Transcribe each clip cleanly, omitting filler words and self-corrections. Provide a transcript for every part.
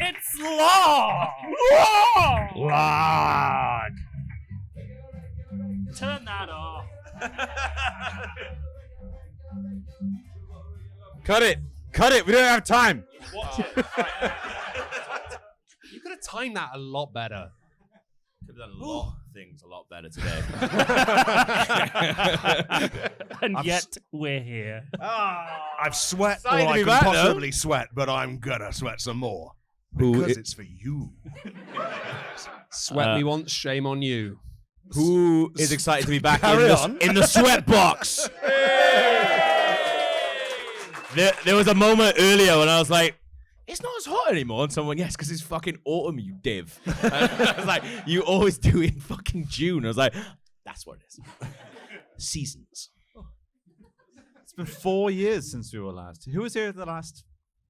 It's Lord! Lord! Turn that off. Cut it! Cut it! We don't have time! You could have timed that a lot better. Could have done a lot of things a lot better today. And yet we're here. I've sweat all Excited to I be can back, possibly sweat, but I'm gonna sweat some more. Because it's for you. Sweat me once, shame on you. Who is excited to be back in the sweat box? There was a moment earlier when I was like, it's not as hot anymore. And someone, yes, because it's fucking autumn, you div. And I was like, you always do it in fucking June. I was like, that's what it is. Seasons. It's been 4 years since we were last. Who was here at the last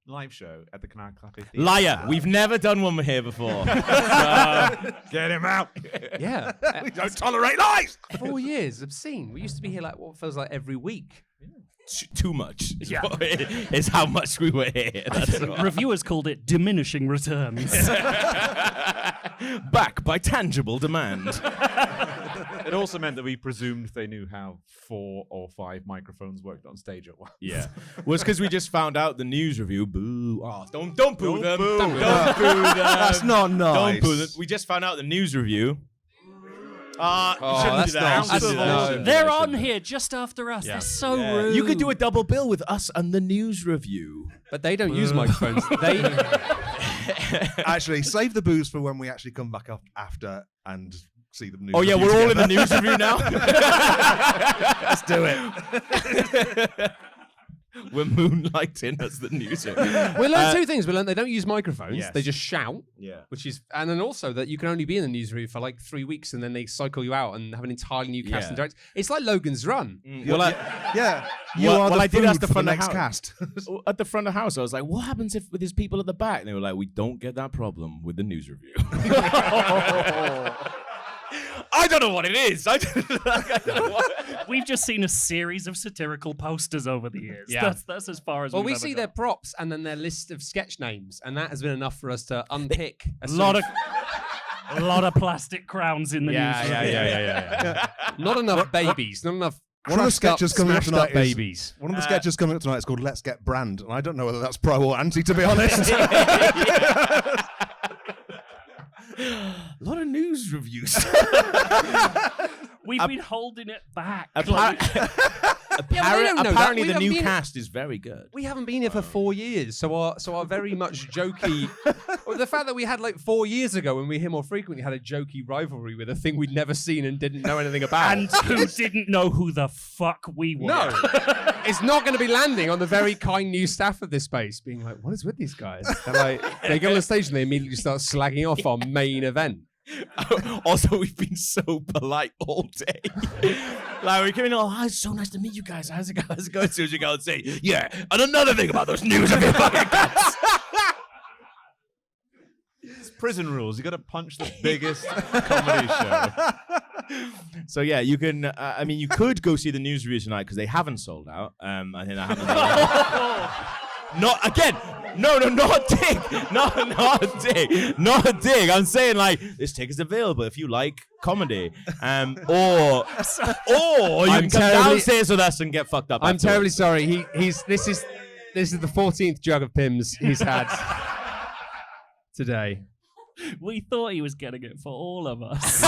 live show at the Canal Cafe Theatre? Liar. We've never done one here before. Get him out. Yeah. We don't tolerate lies. 4 years, obscene. We used to be here like what feels like every week. Too much. Yeah. Is how much we were here. That's what. Reviewers called it diminishing returns. Back by tangible demand. It also meant that we presumed they knew how 4 or 5 microphones worked on stage at once. Yeah. Well, it's because we just found out the news review. Boo. Oh, don't boo them. boo Don't boo them. them. That's not nice. Don't boo them. We just found out the news review. Shouldn't do that. That's no. They're on here just after us. They're so rude. You could do a double bill with us and the news review. But they don't use microphones. They Actually, save the booze for when we actually come back up after and see the news. Oh yeah, review we're all in the together. news review now. Let's do it. We're moonlighting as the news review. We learned 2 things. We learned they don't use microphones. Yes. They just shout. Yeah. And then also that you can only be in the news review for like 3 weeks and then they cycle you out and have an entirely new cast and direct. It's like Logan's Run. Well, Yeah. I did ask the for front the of next house. cast. At the front of the house, I was like, what happens if with his people at the back? And they were like, we don't get that problem with the news review. I don't know what it is. I don't know what. We've just seen a series of satirical posters over the years. Yeah. That's as far as Well, we've we ever see gone. their props and then their list of sketch names, and that has been enough for us to unpick A lot of plastic crowns in the news. yeah. Not enough babies. Not enough. One of the sketches coming up smashed up tonight is babies. one of the sketches coming up tonight is called "Let's Get Brand," and I don't know whether that's pro or anti, to be honest. A lot of news reviews. We've been holding it back. don't know that. Apparently, We the haven't new been- cast is very good. We haven't been here for 4 years, so our very much jokey. Well, the fact that we had like 4 years ago when we were here more frequently had a jokey rivalry with a thing we'd never seen and didn't know anything about. And who didn't know who the fuck we were. No, it's not going to be landing on the very kind new staff of this space, being like, "What is with these guys?" They're like, they go on the stage and they immediately start slagging off our main event. Also, we've been so polite all day. Like, we came in, oh, it's so nice to meet you guys. How's it going? As soon as you go and say, yeah, and another thing about those news of your fucking guts. It's prison rules. You got to punch the biggest comedy show. So, yeah, you can, you could go see the news review tonight because they haven't sold out. I think that happened. Not again. No, not a dig. Not a dig. Not a dig. I'm saying like this ticket's available if you like comedy, or you can come downstairs with us and get fucked up. I'm afterwards. terribly sorry. This is the 14th jug of Pimm's he's had today. We thought he was getting it for all of us.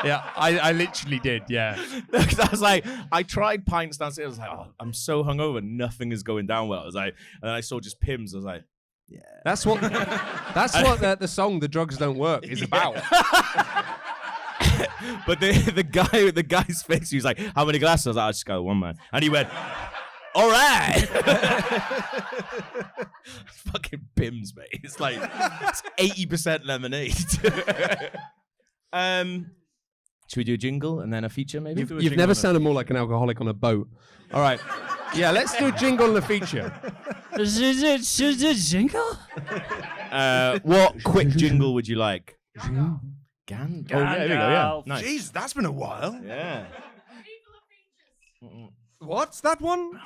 Yeah, I literally did. Yeah. Because I was like, I tried pints downstairs. I was like, oh, I'm so hungover, nothing is going down well. I was like, and then I saw just Pimm's. I was like, yeah. That's what the song "The Drugs Don't Work" is about. But the guy's face, he was like, how many glasses? I was like, I just got one, man. And he went, all right. Fucking Pimm's, mate. It's like it's 80% lemonade. Should we do a jingle and then a feature, maybe? You've never sounded more like an alcoholic on a boat. All right. Yeah, let's do jingle the feature. Jingle? What quick jingle would you like? Gandalf. Oh, yeah, there we go. Yeah, nice. Jeez, that's been a while. Yeah. What's that one?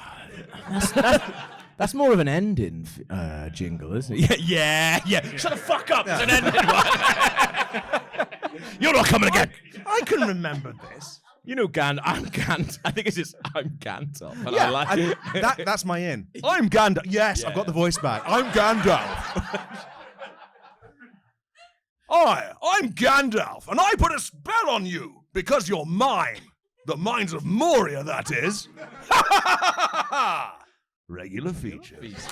That's more of an ending jingle, isn't it? Yeah. Shut the fuck up. It's an ending one. You're not coming again. I can remember this. You know, I'm Gandalf. I think it's just I'm Gandalf. And Yeah, I like it. that's my in. I'm Gandalf. Yes, I've got the voice back. I'm Gandalf. I'm Gandalf, and I put a spell on you because you're mine. The minds of Moria, that is. Regular features.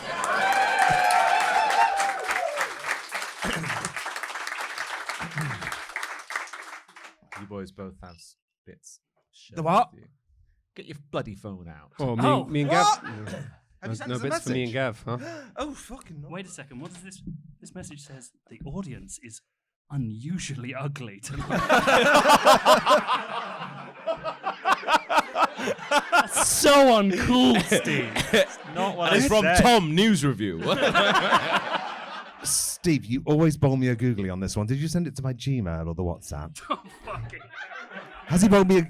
You boys both have bits. The what? Get your bloody phone out. Oh, me and Gav. What? Have you There's sent no us a bits for me and message? Gav, huh? Oh, fucking no. Wait a second. What is this? This message says the audience is unusually ugly tonight. That's so uncool, Steve. Not what And it's from Tom News Review. Steve, you always bowl me a googly on this one. Did you send it to my Gmail or the WhatsApp? Oh, fucking. Has he bowled me a... Do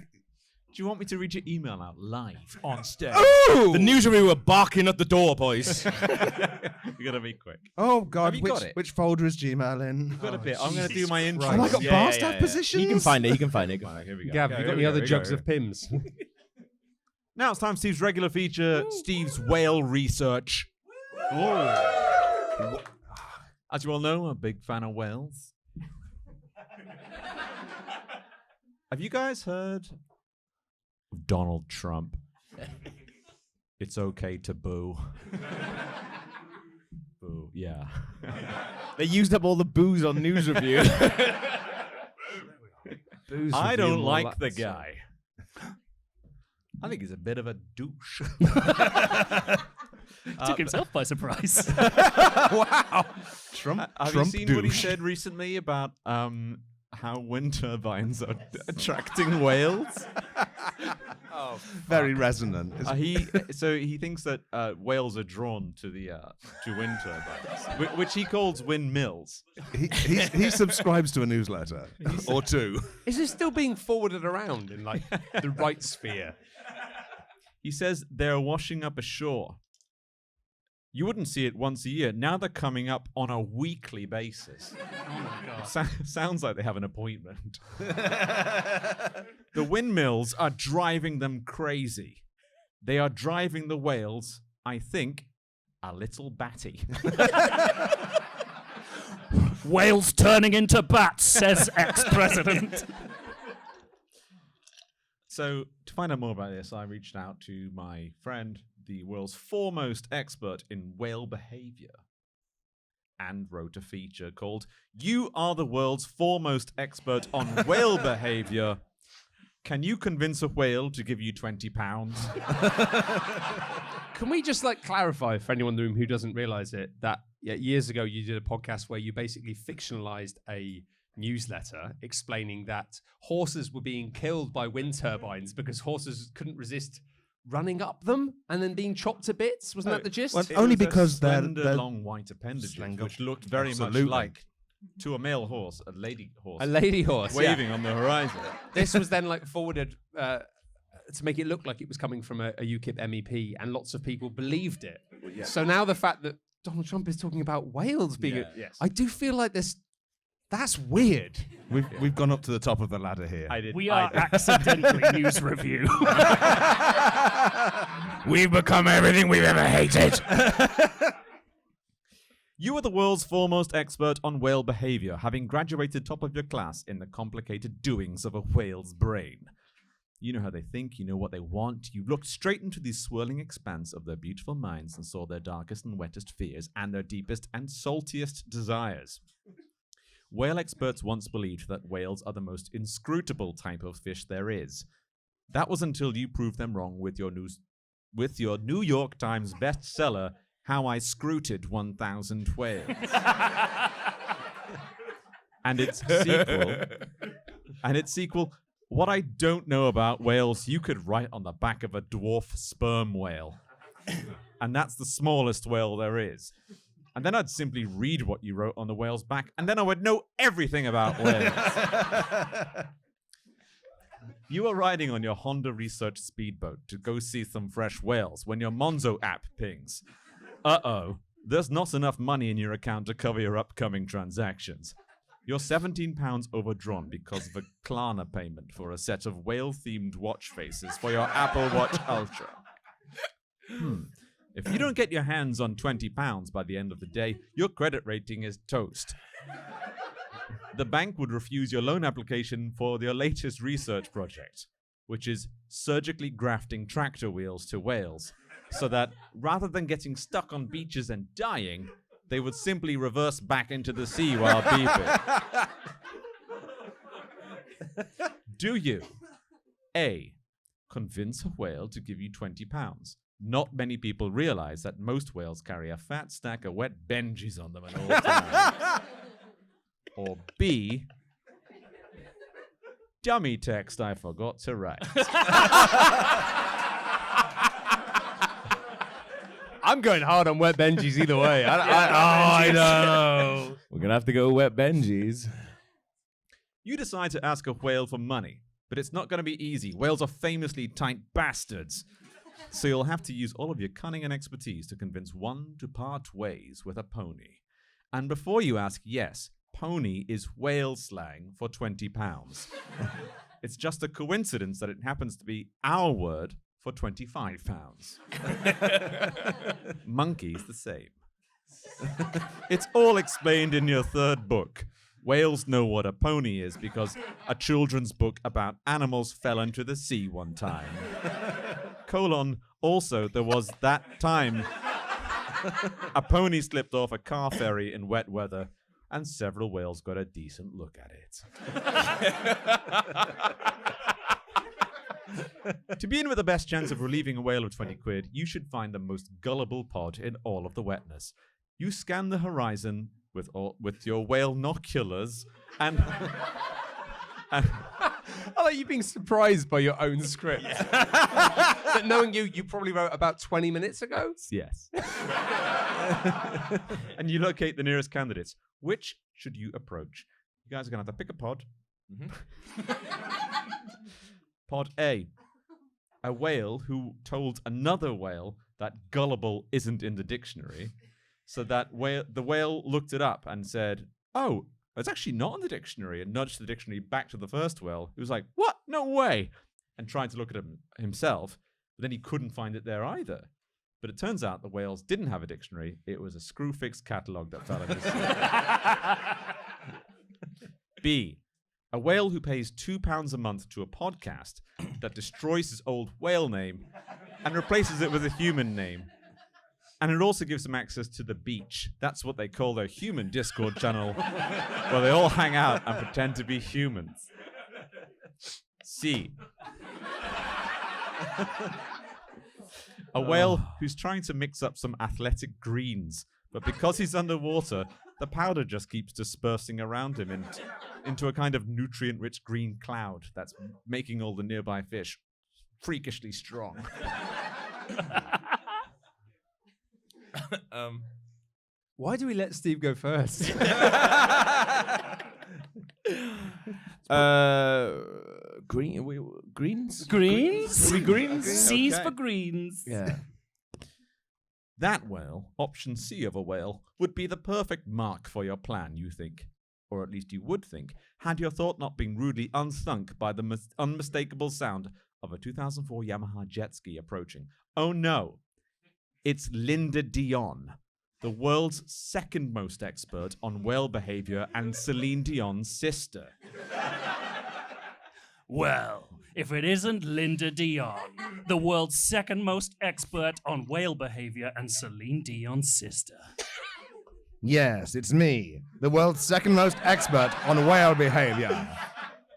you want me to read your email out live on stage? Ooh! The News Review are barking at the door, boys. You gotta be quick. Oh, God. Have you got it? Which folder is Gmail in? Got a bit. I'm gonna do my intro. Have I got bar staff positions? He can find it. He can find it. Right, here we go. Gav, Yeah, you here got we any other here we jugs go. of Pims? Now it's time for Steve's regular feature, Steve's whale research. As you all know, I'm a big fan of whales. Have you guys heard of Donald Trump? It's okay to boo. Boo, yeah. They used up all the booze on News Review. I don't like the guy. I think he's a bit of a douche. Took himself by surprise. Wow. Trump Have Trump you seen what he douche. said recently about how wind turbines are attracting whales? Very resonant. He thinks that whales are drawn to the to wind turbines, which he calls windmills. He subscribes to a newsletter or two. Is this still being forwarded around in like the right sphere? He says they're washing up ashore. You wouldn't see it once a year. Now they're coming up on a weekly basis. Oh my god. Sounds like they have an appointment. The windmills are driving them crazy. They are driving the whales, I think, a little batty. Whales turning into bats, says ex-president. So, to find out more about this, I reached out to my friend, the world's foremost expert in whale behavior, and wrote a feature called You Are the World's Foremost Expert on Whale Behavior. Can you convince a whale to give you £20? Can we just like clarify for anyone in the room who doesn't realize it that years ago you did a podcast where you basically fictionalized a newsletter explaining that horses were being killed by wind turbines because horses couldn't resist running up them and then being chopped to bits? Wasn't that the gist? Well, It only was a because they're long white appendages, Slender. which looked very Absolutely. much like, to a male horse, a lady horse, A lady horse. yeah. waving on the horizon. This was then like forwarded to make it look like it was coming from a UKIP MEP, and lots of people believed it. So now the fact that Donald Trump is talking about whales being, Yes. I do feel like that's weird. We've gone up to the top of the ladder here. I did. We are accidentally News Review. We've become everything we've ever hated. You are the world's foremost expert on whale behavior, having graduated top of your class in the complicated doings of a whale's brain. You know how they think, you know what they want. You looked straight into the swirling expanse of their beautiful minds and saw their darkest and wettest fears and their deepest and saltiest desires. Whale experts once believed that whales are the most inscrutable type of fish there is. That was until you proved them wrong with your New York Times bestseller, How I Scruted 1,000 Whales. And its sequel, What I Don't Know About Whales You Could Write on the Back of a Dwarf Sperm Whale. And that's the smallest whale there is. And then I'd simply read what you wrote on the whale's back, and then I would know everything about whales. You are riding on your Honda Research speedboat to go see some fresh whales when your Monzo app pings. Uh-oh, there's not enough money in your account to cover your upcoming transactions. You're £17 overdrawn because of a Klarna payment for a set of whale-themed watch faces for your Apple Watch Ultra. If you don't get your hands on £20 by the end of the day, your credit rating is toast. The bank would refuse your loan application for your latest research project, which is surgically grafting tractor wheels to whales, so that rather than getting stuck on beaches and dying, they would simply reverse back into the sea while beeping. Do you? A. Convince a whale to give you £20. Not many people realize that most whales carry a fat stack of wet Benjis on them at all times. Or B. Dummy text I forgot to write. I'm going hard on wet Benjis either way. I know. We're going to have to go wet Benjis. You decide to ask a whale for money, but it's not going to be easy. Whales are famously tight bastards. So you'll have to use all of your cunning and expertise to convince one to part ways with a pony. And before you ask, yes, pony is whale slang for £20. It's just a coincidence that it happens to be our word for £25. Monkey's the same. It's all explained in your third book. Whales know what a pony is because a children's book about animals fell into the sea one time. Also, there was that time a pony slipped off a car ferry in wet weather, and several whales got a decent look at it. To be in with the best chance of relieving a whale of 20 quid, you should find the most gullible pod in all of the wetness. You scan the horizon with your whale noculars and... I like you being surprised by your own script. But knowing you probably wrote about 20 minutes ago? Yes. And you locate the nearest candidates. Which should you approach? You guys are going to have to pick a pod. Mm-hmm. Pod A. A whale who told another whale that gullible isn't in the dictionary. So that the whale looked it up and said, oh, it's actually not in the dictionary, and nudged the dictionary back to the first whale, who was like, what? No way! And tried to look at it himself, but then he couldn't find it there either. But it turns out the whales didn't have a dictionary. It was a screw-fix catalogue that fell in his sea. B. A whale who pays £2 a month to a podcast that destroys his old whale name and replaces it with a human name. And it also gives them access to the beach. That's what they call their human Discord channel, where they all hang out and pretend to be humans. C. A whale who's trying to mix up some athletic greens, but because he's underwater, the powder just keeps dispersing around him into a kind of nutrient-rich green cloud that's making all the nearby fish freakishly strong. Why do we let Steve go first? Greens? Greens? We greens? C's Okay. for greens. Yeah. That whale, option C of a whale, would be the perfect mark for your plan, you think. Or at least you would think, had your thought not been rudely unthunk by the unmistakable sound of a 2004 Yamaha jet ski approaching. Oh no! It's Linda Dion, the world's second most expert on whale behavior and Celine Dion's sister. Well, if it isn't Linda Dion, the world's second most expert on whale behavior and Celine Dion's sister. Yes, it's me, the world's second most expert on whale behavior,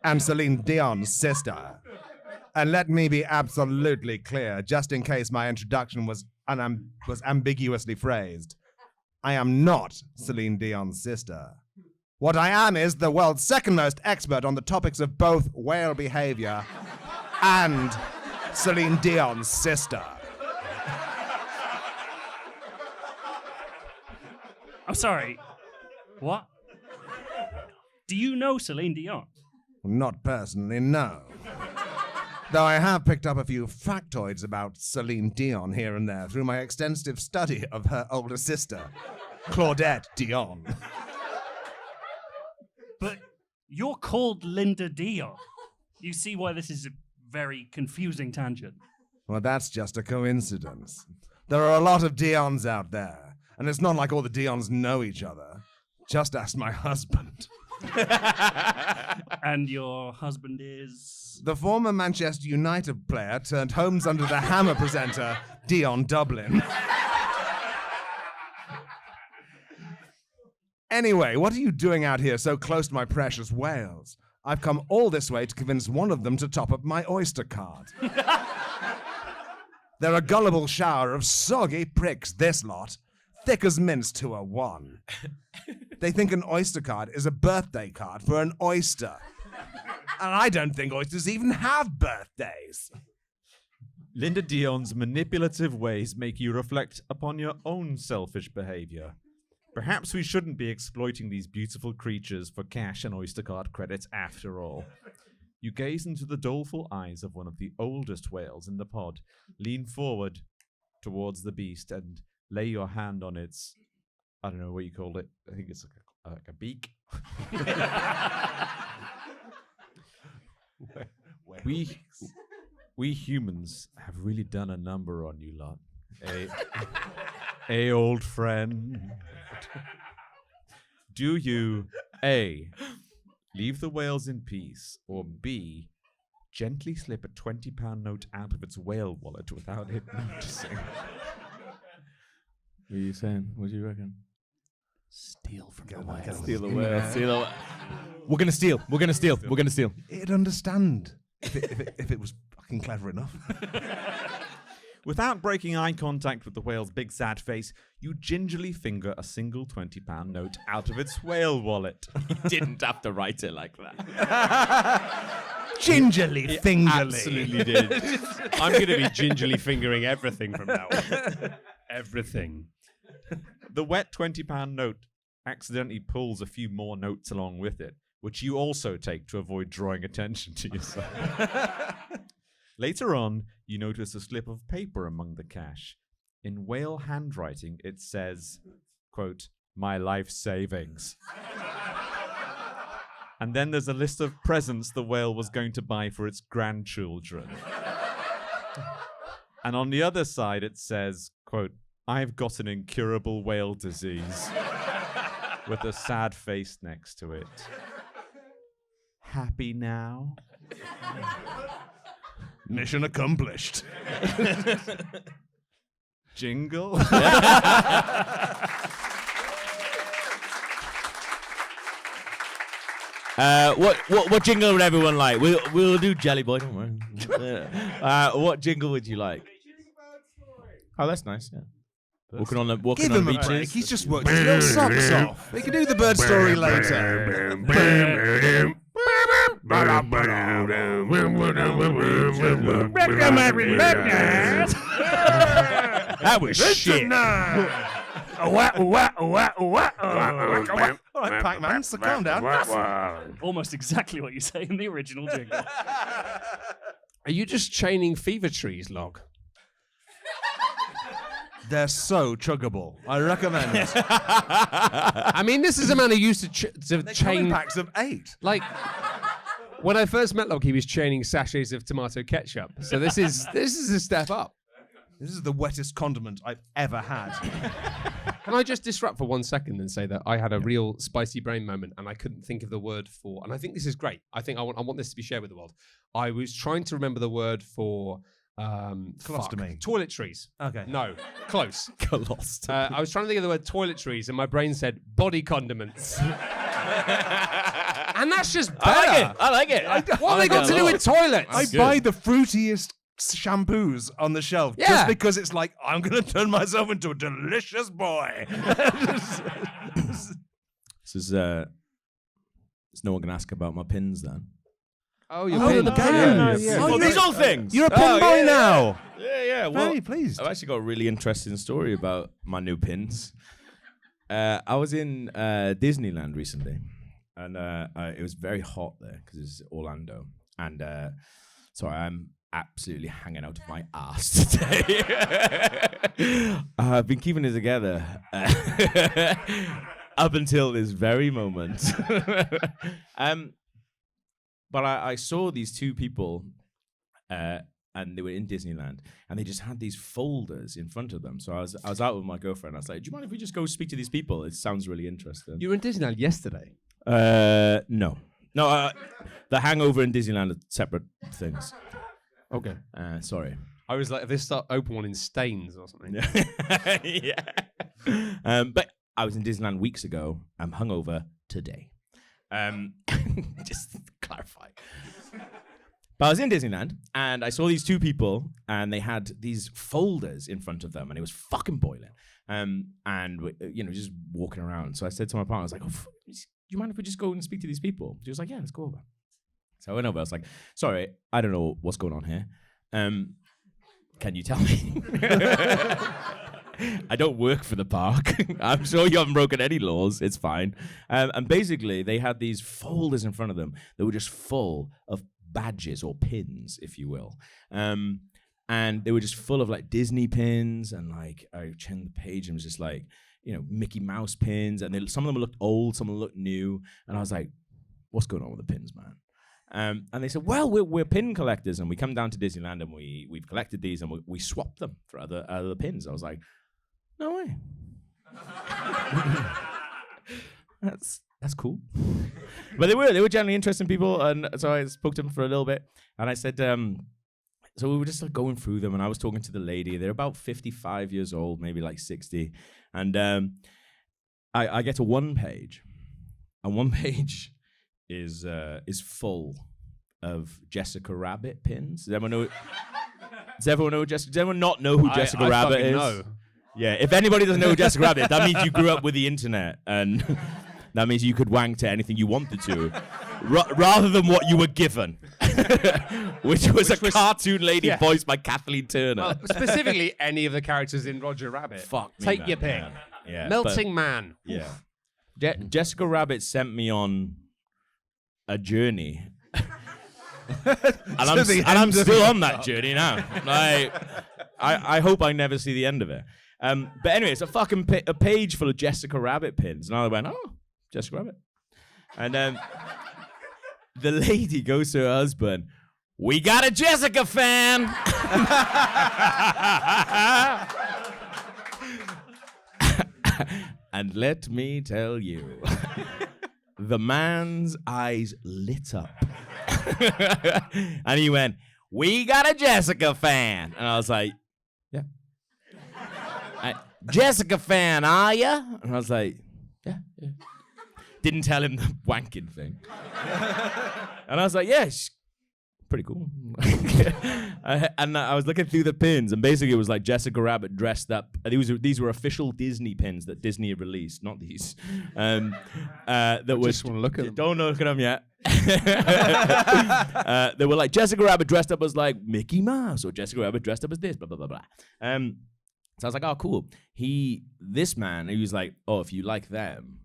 and Celine Dion's sister. And let me be absolutely clear, just in case my introduction was ambiguously phrased. I am not Celine Dion's sister. What I am is the world's second most expert on the topics of both whale behavior and Celine Dion's sister. I'm sorry. What? Do you know Celine Dion? Not personally, no. Though I have picked up a few factoids about Celine Dion here and there through my extensive study of her older sister, Claudette Dion. But you're called Linda Dion. You see why this is a very confusing tangent. Well, that's just a coincidence. There are a lot of Dions out there, and it's not like all the Dions know each other. Just ask my husband. And your husband is? The former Manchester United player turned Holmes under the Hammer presenter, Dion Dublin. Anyway, what are you doing out here so close to my precious whales? I've come all this way to convince one of them to top up my Oyster card. They're a gullible shower of soggy pricks, this lot. Thick as mince to a one. They think an Oyster card is a birthday card for an oyster. And I don't think oysters even have birthdays. Linda Dion's manipulative ways make you reflect upon your own selfish behavior. Perhaps we shouldn't be exploiting these beautiful creatures for cash and Oyster card credits after all. You gaze into the doleful eyes of one of the oldest whales in the pod, lean forward towards the beast and lay your hand on its, I don't know what you called it. I think it's like a beak. We humans have really done a number on you lot. A old friend. Do you A, leave the whales in peace, or B, gently slip a £20 note out of its whale wallet without it noticing? What are you saying? What do you reckon? Steal from the whale. Steal the whale. Steal the whale. We're gonna steal. We're gonna steal. We're gonna steal. It'd understand if it was fucking clever enough. Without breaking eye contact with the whale's big sad face, you gingerly finger a single £20 note out of its whale wallet. You didn't have to write it like that. Gingerly, fingerly. Absolutely did. I'm going to be gingerly fingering everything from now on. Everything. The wet £20 note accidentally pulls a few more notes along with it, which you also take to avoid drawing attention to yourself. Later on, you notice a slip of paper among the cash. In whale handwriting, it says, quote, "My life savings." And then there's a list of presents the whale was going to buy for its grandchildren. And on the other side, it says, quote, "I've got an incurable whale disease," with a sad face next to it. Happy now? Mission accomplished. Jingle? What jingle would everyone like? We'll do Jelly Boy, don't worry. What jingle would you like? Oh, that's nice. Yeah. Walking on the Give him a beaches. break. He's just worked his little socks off. We can do the bird story later. That was shit. All right, Pac-Man, so calm down. Almost exactly what you say in the original jingle. Are you just chaining fever trees, Log? They're so chuggable. I recommend it. I mean, this is a man who used to They come in chain... packs of 8. Like, when I first met Log, he was chaining sachets of tomato ketchup. So this is a step up. This is the wettest condiment I've ever had. Can I just disrupt for 1 second and say that I had a real spicy brain moment and I couldn't think of the word for, and I think this is great. I think I want this to be shared with the world. I was trying to remember the word for Colostomy. Toiletries. Okay. No, close. Colostomy. I was trying to think of the word toiletries and my brain said body condiments. And that's just better. I like it. What have they got to do with toilets? I buy the fruitiest shampoos on the shelf just because it's like, I'm going to turn myself into a delicious boy. Is no one can ask about my pins then? Oh, you're the game. These old things. You're a pin boy now. Yeah. Well, Very pleased. I've actually got a really interesting story about my new pins. I was in Disneyland recently, and it was very hot there because it's Orlando, and so I'm absolutely hanging out of my ass today. I've been keeping it together up until this very moment. But I saw these two people, and they were in Disneyland, and they just had these folders in front of them. So I was out with my girlfriend. I was like, "Do you mind if we just go speak to these people? It sounds really interesting." You were in Disneyland yesterday. No. The Hangover and Disneyland are separate things. Okay. Sorry. I was like, this open one in Staines or something. Yeah. But I was in Disneyland weeks ago. I'm hungover today. Just to clarify. But I was in Disneyland, and I saw these two people, and they had these folders in front of them, and it was fucking boiling. And just walking around. So I said to my partner, I was like, do you mind if we just go and speak to these people? She was like, yeah, let's go over. So I went over. I was like, sorry, I don't know what's going on here. Can you tell me? I don't work for the park. I'm sure you haven't broken any laws. It's fine. And basically, they had these folders in front of them that were just full of badges or pins, if you will. And they were just full of like Disney pins, and like I turned the page and it was just like, Mickey Mouse pins, and some of them looked old, some of them looked new. And I was like, what's going on with the pins, man? And they said, well, we're pin collectors, and we come down to Disneyland, and we've collected these, and we swap them for other pins. I was like, no way. That's cool. But they were generally interesting people, and so I spoke to them for a little bit, and I said, so we were just like going through them, and I was talking to the lady. They're about 55 years old, maybe like 60, and I get to one page, and one page is full of Jessica Rabbit pins. Does everyone know? Does everyone not know who Jessica Rabbit is? Know. Yeah, if anybody doesn't know who Jessica Rabbit, that means you grew up with the internet, and that means you could wank to anything you wanted to, rather than what you were given, which was a cartoon lady voiced by Kathleen Turner. Well, specifically, any of the characters in Roger Rabbit. Fuck me, Take man, your pick. Yeah, Melting Man. Yeah. Jessica Rabbit sent me on a journey. and I'm still on that journey now. Like, I hope I never see the end of it. But anyway, it's a fucking a page full of Jessica Rabbit pins. And I went, oh, Jessica Rabbit. And the lady goes to her husband, we got a Jessica fan. And let me tell you, the man's eyes lit up. And he went, we got a Jessica fan. And I was like, yeah. Jessica fan, are ya? And I was like, yeah. Didn't tell him the wanking thing. And I was like, yeah, she's pretty cool. And I was looking through the pins, and basically it was like Jessica Rabbit dressed up. These were official Disney pins that Disney had released, not these. That just want to look at them. Don't look at them yet. They were like Jessica Rabbit dressed up as like Mickey Mouse, or Jessica Rabbit dressed up as this, blah blah blah blah. So I was like, oh cool. This man, he was like, oh, if you like them.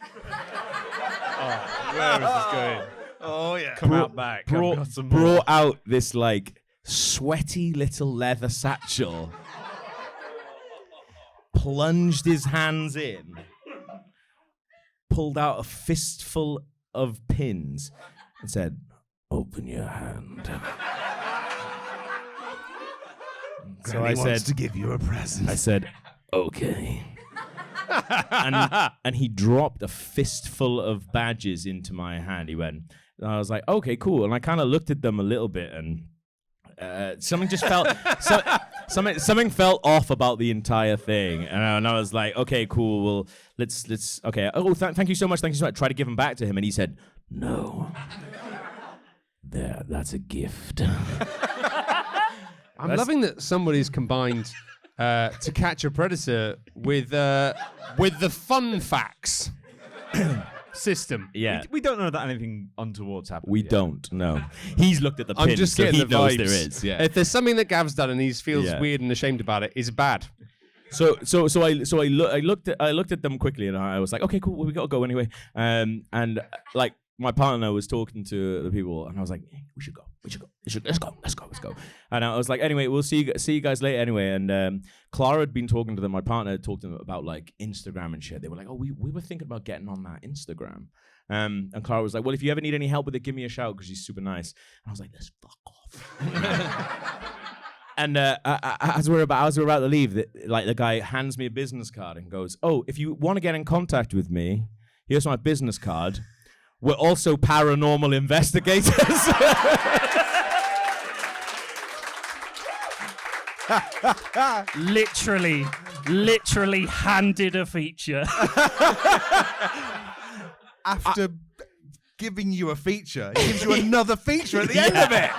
Oh, where is this going? Oh yeah. Come out back. Brought out this like sweaty little leather satchel, plunged his hands in, pulled out a fistful of pins, and said, "Open your hand." So I said, to give you a present. I said, "Okay." and he dropped a fistful of badges into my hand. He went, and I was like, okay, cool. And I kind of looked at them a little bit, and something just felt something felt off about the entire thing. And I was like, okay, cool. Well, let's okay. Oh, thank you so much. Thank you so much. Try to give them back to him, and he said, no. That's a gift. I'm loving that somebody's combined To Catch a Predator with the fun facts system. Yeah. We don't know that anything untoward's happened. We yet. don't know. He's looked at the I'm pins, just so getting he the knows vibes. there is. Yeah. If there's something that Gav's done and he feels Yeah. weird and ashamed about it, it's bad. So I looked at them quickly, and I was like, okay, cool, we gotta go anyway. And like my partner was talking to the people, and I was like, hey, we should go. Let's go. And I was like, anyway, we'll see you guys later anyway. And Clara had been talking to them. My partner had talked to them about like Instagram and shit. They were like, oh, we were thinking about getting on that Instagram. And Clara was like, well, if you ever need any help with it, give me a shout, because she's super nice. And I was like, let's fuck off. And as we're about to leave, the guy hands me a business card and goes, oh, if you want to get in contact with me, here's my business card. We're also paranormal investigators. Literally handed a feature. After giving you a feature, he gives you another feature at the end of it.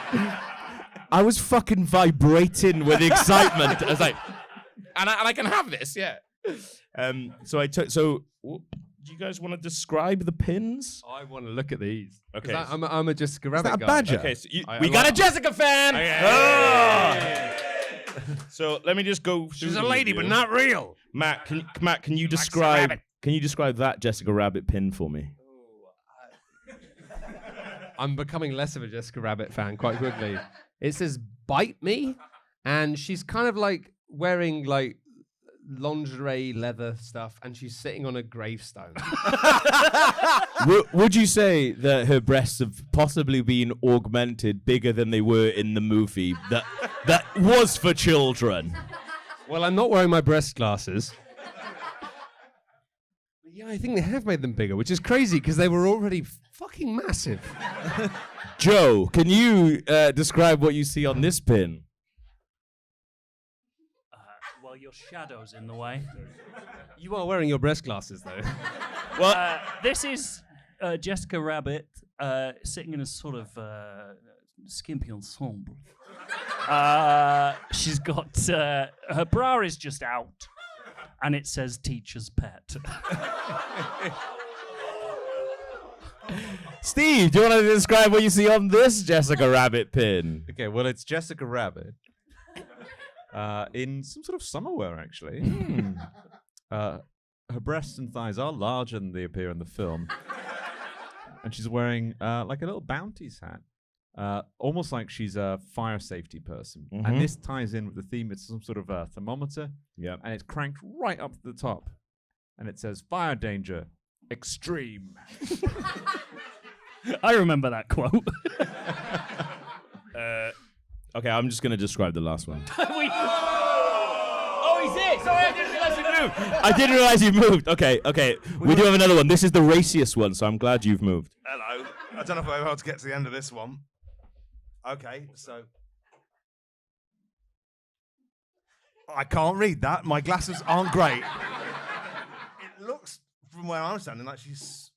I was fucking vibrating with excitement. I was like, and I can have this, yeah. Do you guys want to describe the pins? I want to look at these. Okay. I'm a Jessica Rabbit that a guy. badger? Okay, so we got a Jessica fan. Okay. So let me just go. She's a lady, but not real. Matt, can you describe that Jessica Rabbit pin for me? I'm becoming less of a Jessica Rabbit fan quite quickly. It says "bite me," and she's kind of like wearing like lingerie leather stuff, and she's sitting on a gravestone. Would you say that her breasts have possibly been augmented bigger than they were in the movie that was for children? Well, I'm not wearing my breast glasses. Yeah, I think they have made them bigger, which is crazy because they were already fucking massive. Joe, can you describe what you see on this pin? Well, your shadow's in the way. You are wearing your breast glasses, though. Well, this is Jessica Rabbit sitting in a sort of skimpy ensemble. She's got her bra is just out, and it says "teacher's pet." Steve, do you want to describe what you see on this Jessica Rabbit pin? Okay, well, it's Jessica Rabbit in some sort of summer wear, actually. Her breasts and thighs are larger than they appear in the film. And she's wearing like a little Bounty's hat. Almost like she's a fire safety person. Mm-hmm. And this ties in with the theme. It's some sort of a thermometer. Yeah. And it's cranked right up to the top. And it says, fire danger, extreme. I remember that quote. Okay, I'm just going to describe the last one. Oh, he's here! Sorry, I didn't realize he moved. I didn't realize you moved. Okay. We do have another one. This is the raciest one, so I'm glad you've moved. Hello. I don't know if I'm able to get to the end of this one. Okay, so I can't read that. My glasses aren't great. It looks, from where I'm standing, like she's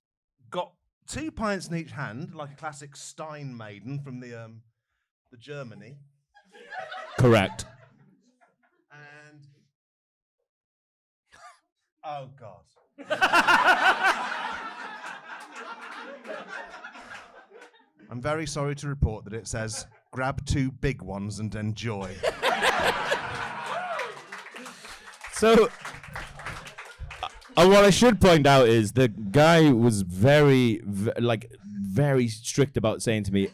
got 2 pints in each hand, like a classic Stein maiden from the Germany. Correct. And oh God. I'm very sorry to report that it says, grab 2 big ones and enjoy. So, what I should point out is the guy was very strict about saying to me,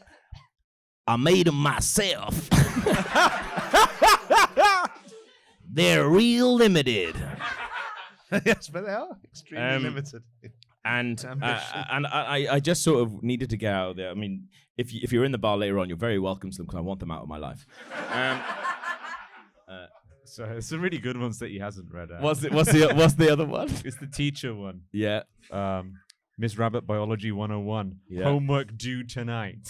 I made them myself. They're real limited. Yes, but they are extremely limited. And I just sort of needed to get out of there. I mean, if you're in the bar later on, you're very welcome to them because I want them out of my life. So some really good ones that he hasn't read out. What's the other one? It's the teacher one. Yeah. Miss Rabbit Biology 101. Yeah. Homework due tonight.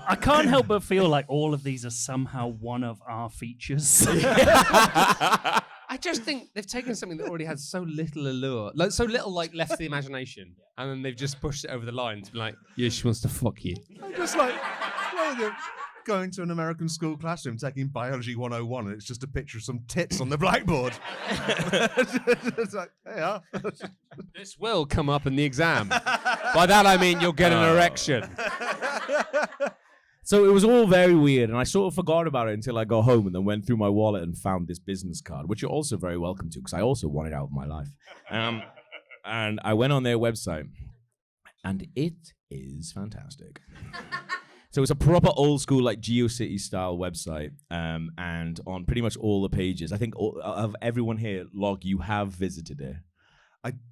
I can't help but feel like all of these are somehow one of our features. I just think they've taken something that already has so little allure, like so little like left to the imagination, and then they've just pushed it over the line to be like, yeah, she wants to fuck you. I'm just like going to an American school classroom taking Biology 101 and it's just a picture of some tits on the blackboard. It's like, hey, This will come up in the exam. By that I mean you'll get an erection. So it was all very weird, and I sort of forgot about it until I got home and then went through my wallet and found this business card, which you're also very welcome to, because I also want it out of my life. And I went on their website, and it is fantastic. So it's a proper old school, like GeoCity style website, and on pretty much all the pages, I think of everyone here, Log, you have visited it.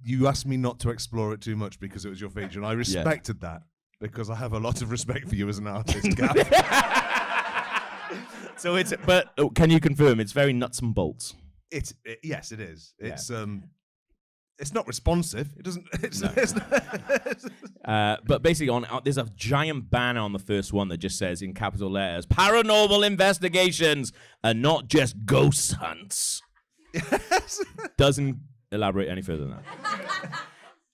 You asked me not to explore it too much because it was your feature, and I respected that because I have a lot of respect for you as an artist, Gav. So but can you confirm it's very nuts and bolts? Yes, it is. It's not responsive. It doesn't. But basically, there's a giant banner on the first one that just says in capital letters, "Paranormal investigations and not just ghost hunts." Yes. Doesn't elaborate any further than that.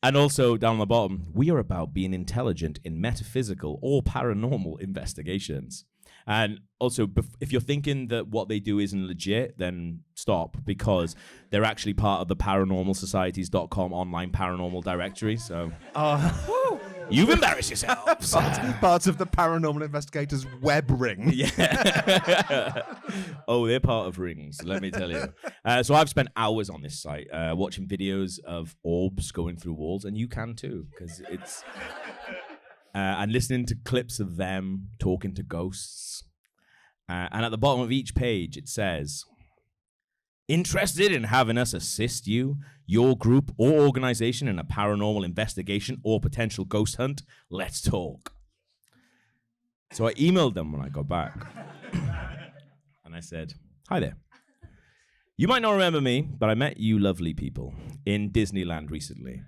And also down the bottom, we are about being intelligent in metaphysical or paranormal investigations. And also, if you're thinking that what they do isn't legit, then stop, because they're actually part of the paranormalsocieties.com online paranormal directory. So you've embarrassed yourselves. Part of the paranormal investigators web ring. Yeah. Oh, they're part of rings, let me tell you. So I've spent hours on this site watching videos of orbs going through walls, and you can too, because it's... and listening to clips of them talking to ghosts. And at the bottom of each page, it says, "Interested in having us assist you, your group, or organization in a paranormal investigation or potential ghost hunt? Let's talk." So I emailed them when I got back. And I said, "Hi there. You might not remember me, but I met you lovely people in Disneyland recently.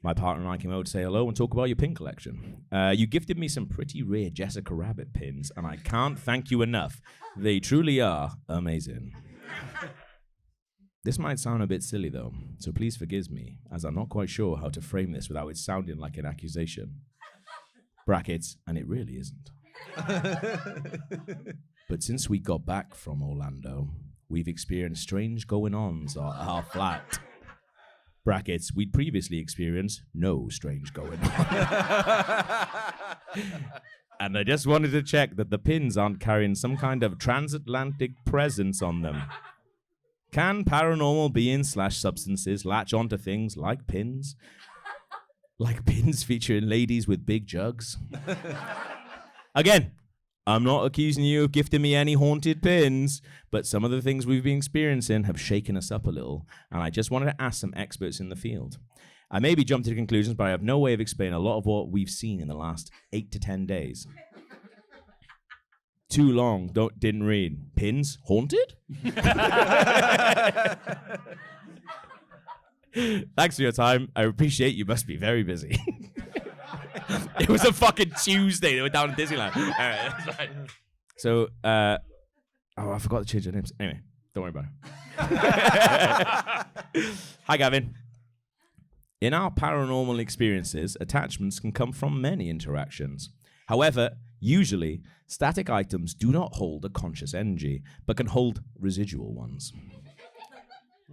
My partner and I came out to say hello and talk about your pin collection. You gifted me some pretty rare Jessica Rabbit pins, and I can't thank you enough. They truly are amazing." This might sound a bit silly, though, so please forgive me, as I'm not quite sure how to frame this without it sounding like an accusation. Brackets, and it really isn't. But since we got back from Orlando, we've experienced strange going-ons at our flat. Brackets, we'd previously experienced no strange going on. And I just wanted to check that the pins aren't carrying some kind of transatlantic presence on them. Can paranormal beings/substances latch onto things like pins? Like pins featuring ladies with big jugs? Again, I'm not accusing you of gifting me any haunted pins, but some of the things we've been experiencing have shaken us up a little, and I just wanted to ask some experts in the field. I maybe jumped to conclusions, but I have no way of explaining a lot of what we've seen in the last 8 to 10 days. Too long, didn't read. Pins? Haunted? Thanks for your time. I appreciate you must be very busy. It was a fucking Tuesday. They were down in Disneyland. All right, that's fine. So, I forgot to change their names. Anyway, don't worry about it. Hi, Gavin. In our paranormal experiences, attachments can come from many interactions. However, usually, static items do not hold a conscious energy, but can hold residual ones.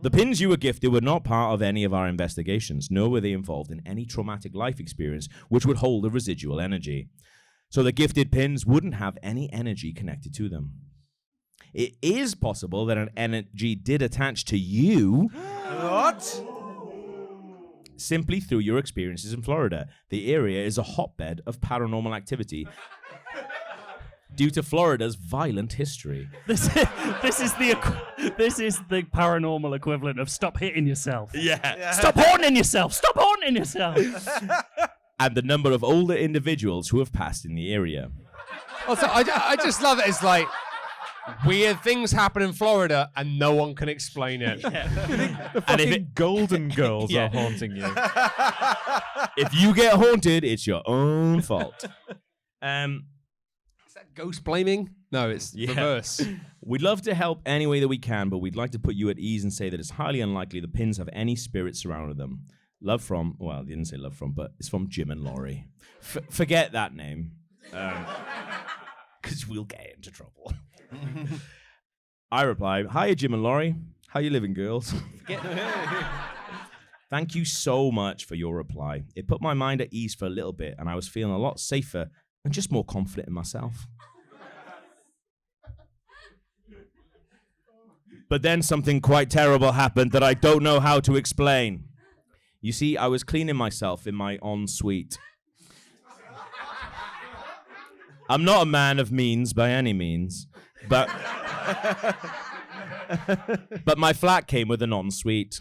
The pins you were gifted were not part of any of our investigations, nor were they involved in any traumatic life experience which would hold a residual energy. So the gifted pins wouldn't have any energy connected to them. It is possible that an energy did attach to you. What? Simply through your experiences in Florida. The area is a hotbed of paranormal activity due to Florida's violent history. This is the paranormal equivalent of stop hitting yourself. Yeah. Stop haunting yourself. Stop haunting yourself. And the number of older individuals who have passed in the area. Also, I just love it. It's like weird things happen in Florida and no one can explain it. The fucking Golden Girls are haunting you. If you get haunted, it's your own fault. Is that ghost blaming? No, it's reverse. We'd love to help any way that we can, but we'd like to put you at ease and say that it's highly unlikely the pins have any spirits surrounding them. Love from, well, they didn't say love from, but it's from Jim and Laurie. Forget that name. Because we'll get into trouble. I reply, "Hi, Jim and Laurie. How you living, girls?" Thank you so much for your reply. It put my mind at ease for a little bit, and I was feeling a lot safer and just more confident in myself. But then something quite terrible happened that I don't know how to explain. You see, I was cleaning myself in my ensuite. I'm not a man of means by any means, but my flat came with an ensuite.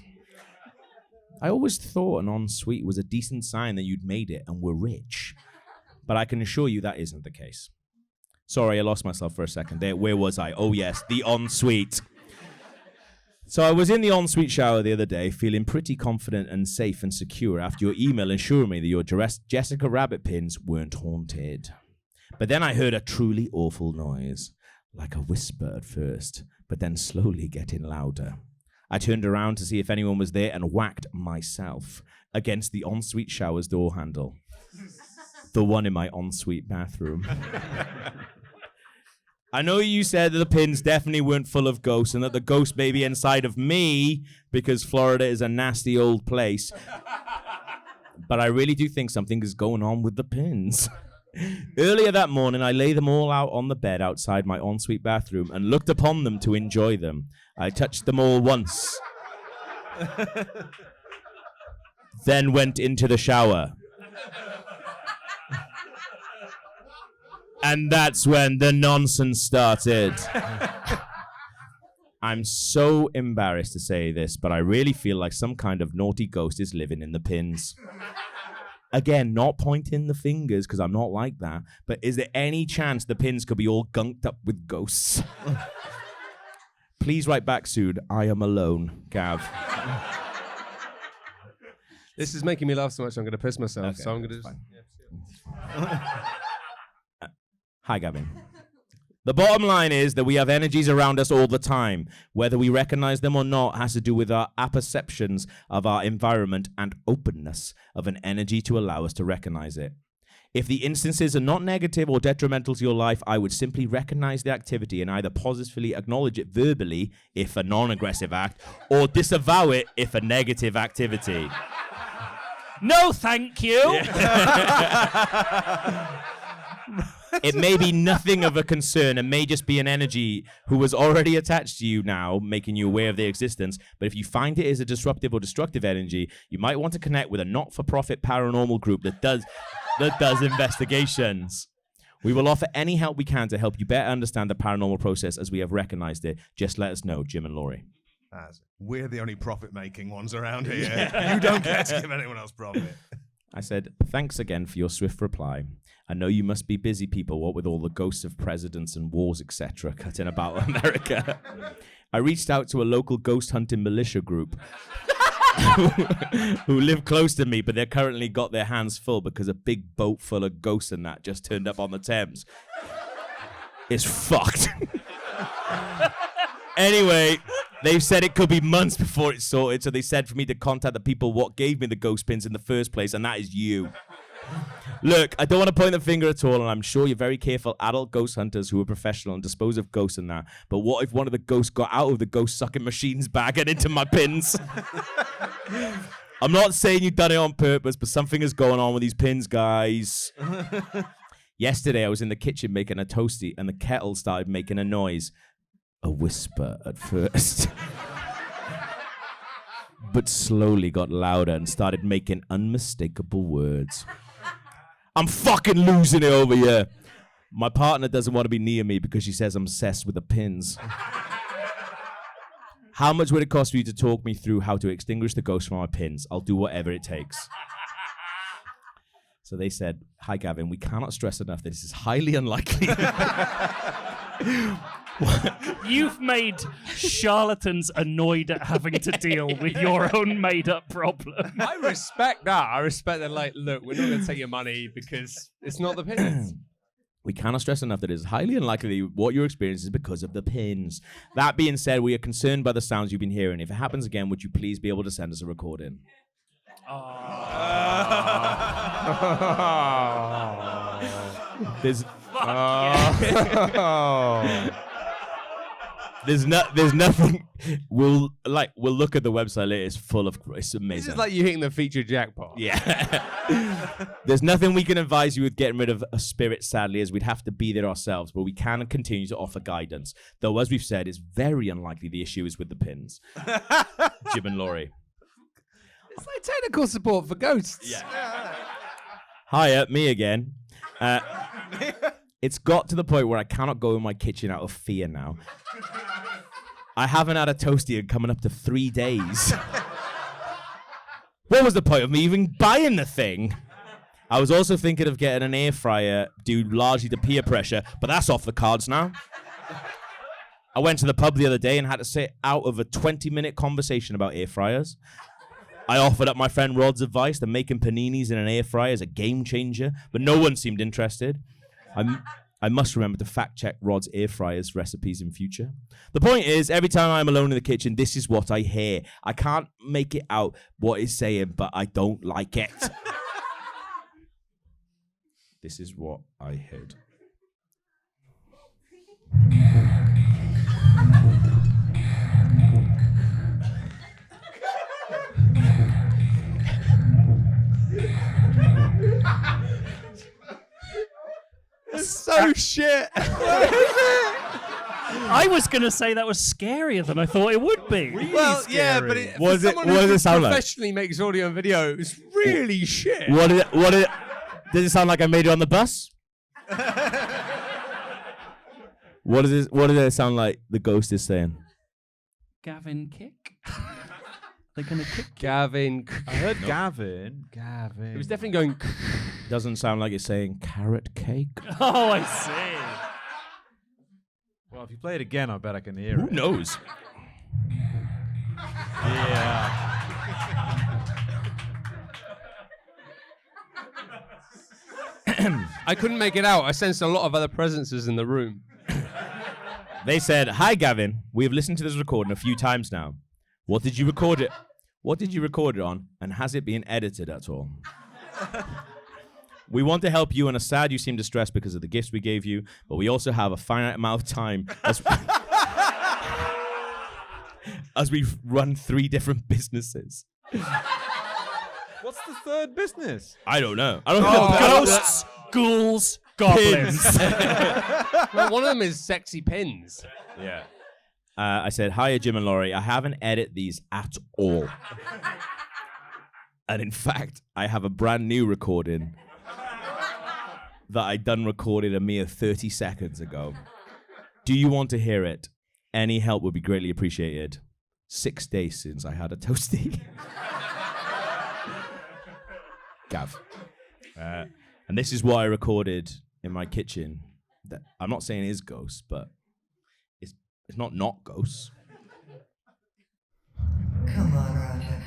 I always thought an ensuite was a decent sign that you'd made it and were rich, but I can assure you that isn't the case. Sorry, I lost myself for a second there. Where was I? Oh yes, the ensuite. So I was in the ensuite shower the other day, feeling pretty confident and safe and secure after your email assuring me that your Jessica Rabbit pins weren't haunted. But then I heard a truly awful noise, like a whisper at first, but then slowly getting louder. I turned around to see if anyone was there and whacked myself against the ensuite shower's door handle. The one in my ensuite bathroom. I know you said that the pins definitely weren't full of ghosts and that the ghost may be inside of me because Florida is a nasty old place. But I really do think something is going on with the pins. Earlier that morning, I lay them all out on the bed outside my ensuite bathroom and looked upon them to enjoy them. I touched them all once. Then went into the shower. And that's when the nonsense started. I'm so embarrassed to say this, but I really feel like some kind of naughty ghost is living in the pins. Again, not pointing the fingers, because I'm not like that, but is there any chance the pins could be all gunked up with ghosts? Please write back soon. I am alone, Gav. This is making me laugh so much I'm going to piss myself, Okay, so I'm going to just... Hi, Gavin. The bottom line is that we have energies around us all the time. Whether we recognize them or not has to do with our apperceptions of our environment and openness of an energy to allow us to recognize it. If the instances are not negative or detrimental to your life, I would simply recognize the activity and either positively acknowledge it verbally, if a non-aggressive act, or disavow it if a negative activity. No, thank you. It may be nothing of a concern and may just be an energy who was already attached to you now, making you aware of their existence. But if you find it is a disruptive or destructive energy, you might want to connect with a not-for-profit paranormal group that does investigations. We will offer any help we can to help you better understand the paranormal process as we have recognized it. Just let us know, Jim and Laurie. We're the only profit-making ones around here. Yeah. You don't get to give anyone else profit. I said, thanks again for your swift reply. I know you must be busy people, what with all the ghosts of presidents and wars, etc., cutting about America. I reached out to a local ghost hunting militia group who live close to me, but they're currently got their hands full because a big boat full of ghosts and that just turned up on the Thames. It's fucked. Anyway, they've said it could be months before it's sorted, so they said for me to contact the people what gave me the ghost pins in the first place, and that is you. Look, I don't want to point the finger at all, and I'm sure you're very careful adult ghost hunters who are professional and dispose of ghosts and that, but what if one of the ghosts got out of the ghost-sucking machine's bag and into my pins? I'm not saying you've done it on purpose, but something is going on with these pins, guys. Yesterday, I was in the kitchen making a toasty, and the kettle started making a noise. A whisper at first. But slowly got louder and started making unmistakable words. I'm fucking losing it over here. My partner doesn't want to be near me because she says I'm obsessed with the pins. How much would it cost for you to talk me through how to extinguish the ghost from my pins? I'll do whatever it takes. So they said, hi, Gavin, we cannot stress enough that this is highly unlikely. You've made charlatans annoyed at having to deal with your own made-up problem. I respect that. I respect that, like, look, we're not going to take your money because it's not the pins. We cannot stress enough that it is highly unlikely what you're experiencing is because of the pins. That being said, we are concerned by the sounds you've been hearing. If it happens again, would you please be able to send us a recording? There's... There's nothing. We'll look at the website later. It's full of. It's amazing. This is like you hitting the feature jackpot. Yeah. There's nothing we can advise you with getting rid of a spirit, sadly, as we'd have to be there ourselves, but we can continue to offer guidance. Though, as we've said, it's very unlikely the issue is with the pins. Jim and Laurie. It's like technical support for ghosts. Yeah. Hiya, me again. It's got to the point where I cannot go in my kitchen out of fear now. I haven't had a toasty in coming up to 3 days. What was the point of me even buying the thing? I was also thinking of getting an air fryer due largely to peer pressure, but that's off the cards now. I went to the pub the other day and had to sit out of a 20-minute conversation about air fryers. I offered up my friend Rod's advice that making paninis in an air fryer is a game changer, but no one seemed interested. I must remember to fact check Rod's air fryers recipes in future. The point is, every time I'm alone in the kitchen, this is what I hear. I can't make it out what it's saying, but I don't like it. This is what I heard. So shit. I was going to say that was scarier than I thought it would be. Well, yeah, but What does it sound like? Professionally makes audio and video. It's really shit. Does it sound like I made it on the bus? What does it sound like the ghost is saying? Gavin kick? They're going to kick you? Gavin. I heard Gavin. It was definitely going. Doesn't sound like it's saying carrot cake. Oh, I see. Well, if you play it again, I bet I can hear Who it. knows? Yeah. I couldn't make it out. I sensed a lot of other presences in the room. They said, "Hi, Gavin. We have listened to this recording a few times now. What did you record it? What did you record it on? And has it been edited at all? We want to help you and are sad you seem distressed because of the gifts we gave you, but we also have a finite amount of time as we run 3 different businesses." What's the third business? I don't know. I don't know. Ghosts, ghouls, goblins. Well, one of them is sexy pins. Yeah. I said, "Hiya, Jim and Laurie. I haven't edited these at all. And in fact, I have a brand new recording that I done recorded a mere 30 seconds ago. Do you want to hear it? Any help would be greatly appreciated. 6 days since I had a toasty." Gav. And this is what I recorded in my kitchen. That I'm not saying is ghosts, but it's not ghosts. Come on, Roger.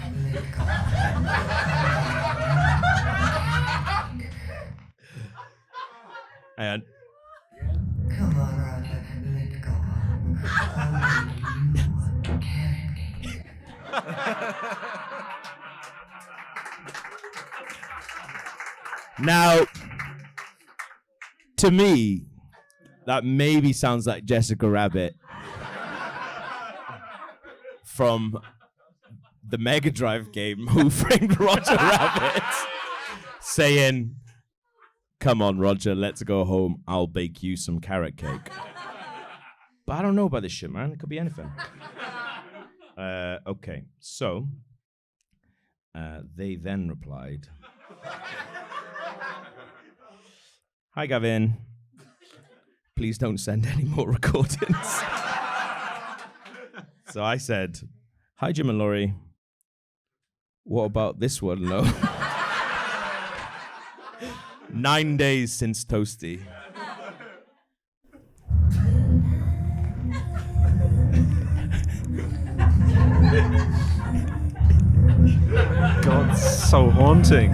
And Come on, Roger. Let go. Only you can. now, to me, that maybe sounds like Jessica Rabbit from the Mega Drive game Who Framed Roger Rabbit saying, "Come on, Roger, let's go home. I'll bake you some carrot cake." But I don't know about this shit, man. It could be anything. Okay, so they then replied, "Hi, Gavin. Please don't send any more recordings." So I said, "Hi, Jim and Laurie. What about this one, though?" 9 days since Toasty. God, so haunting.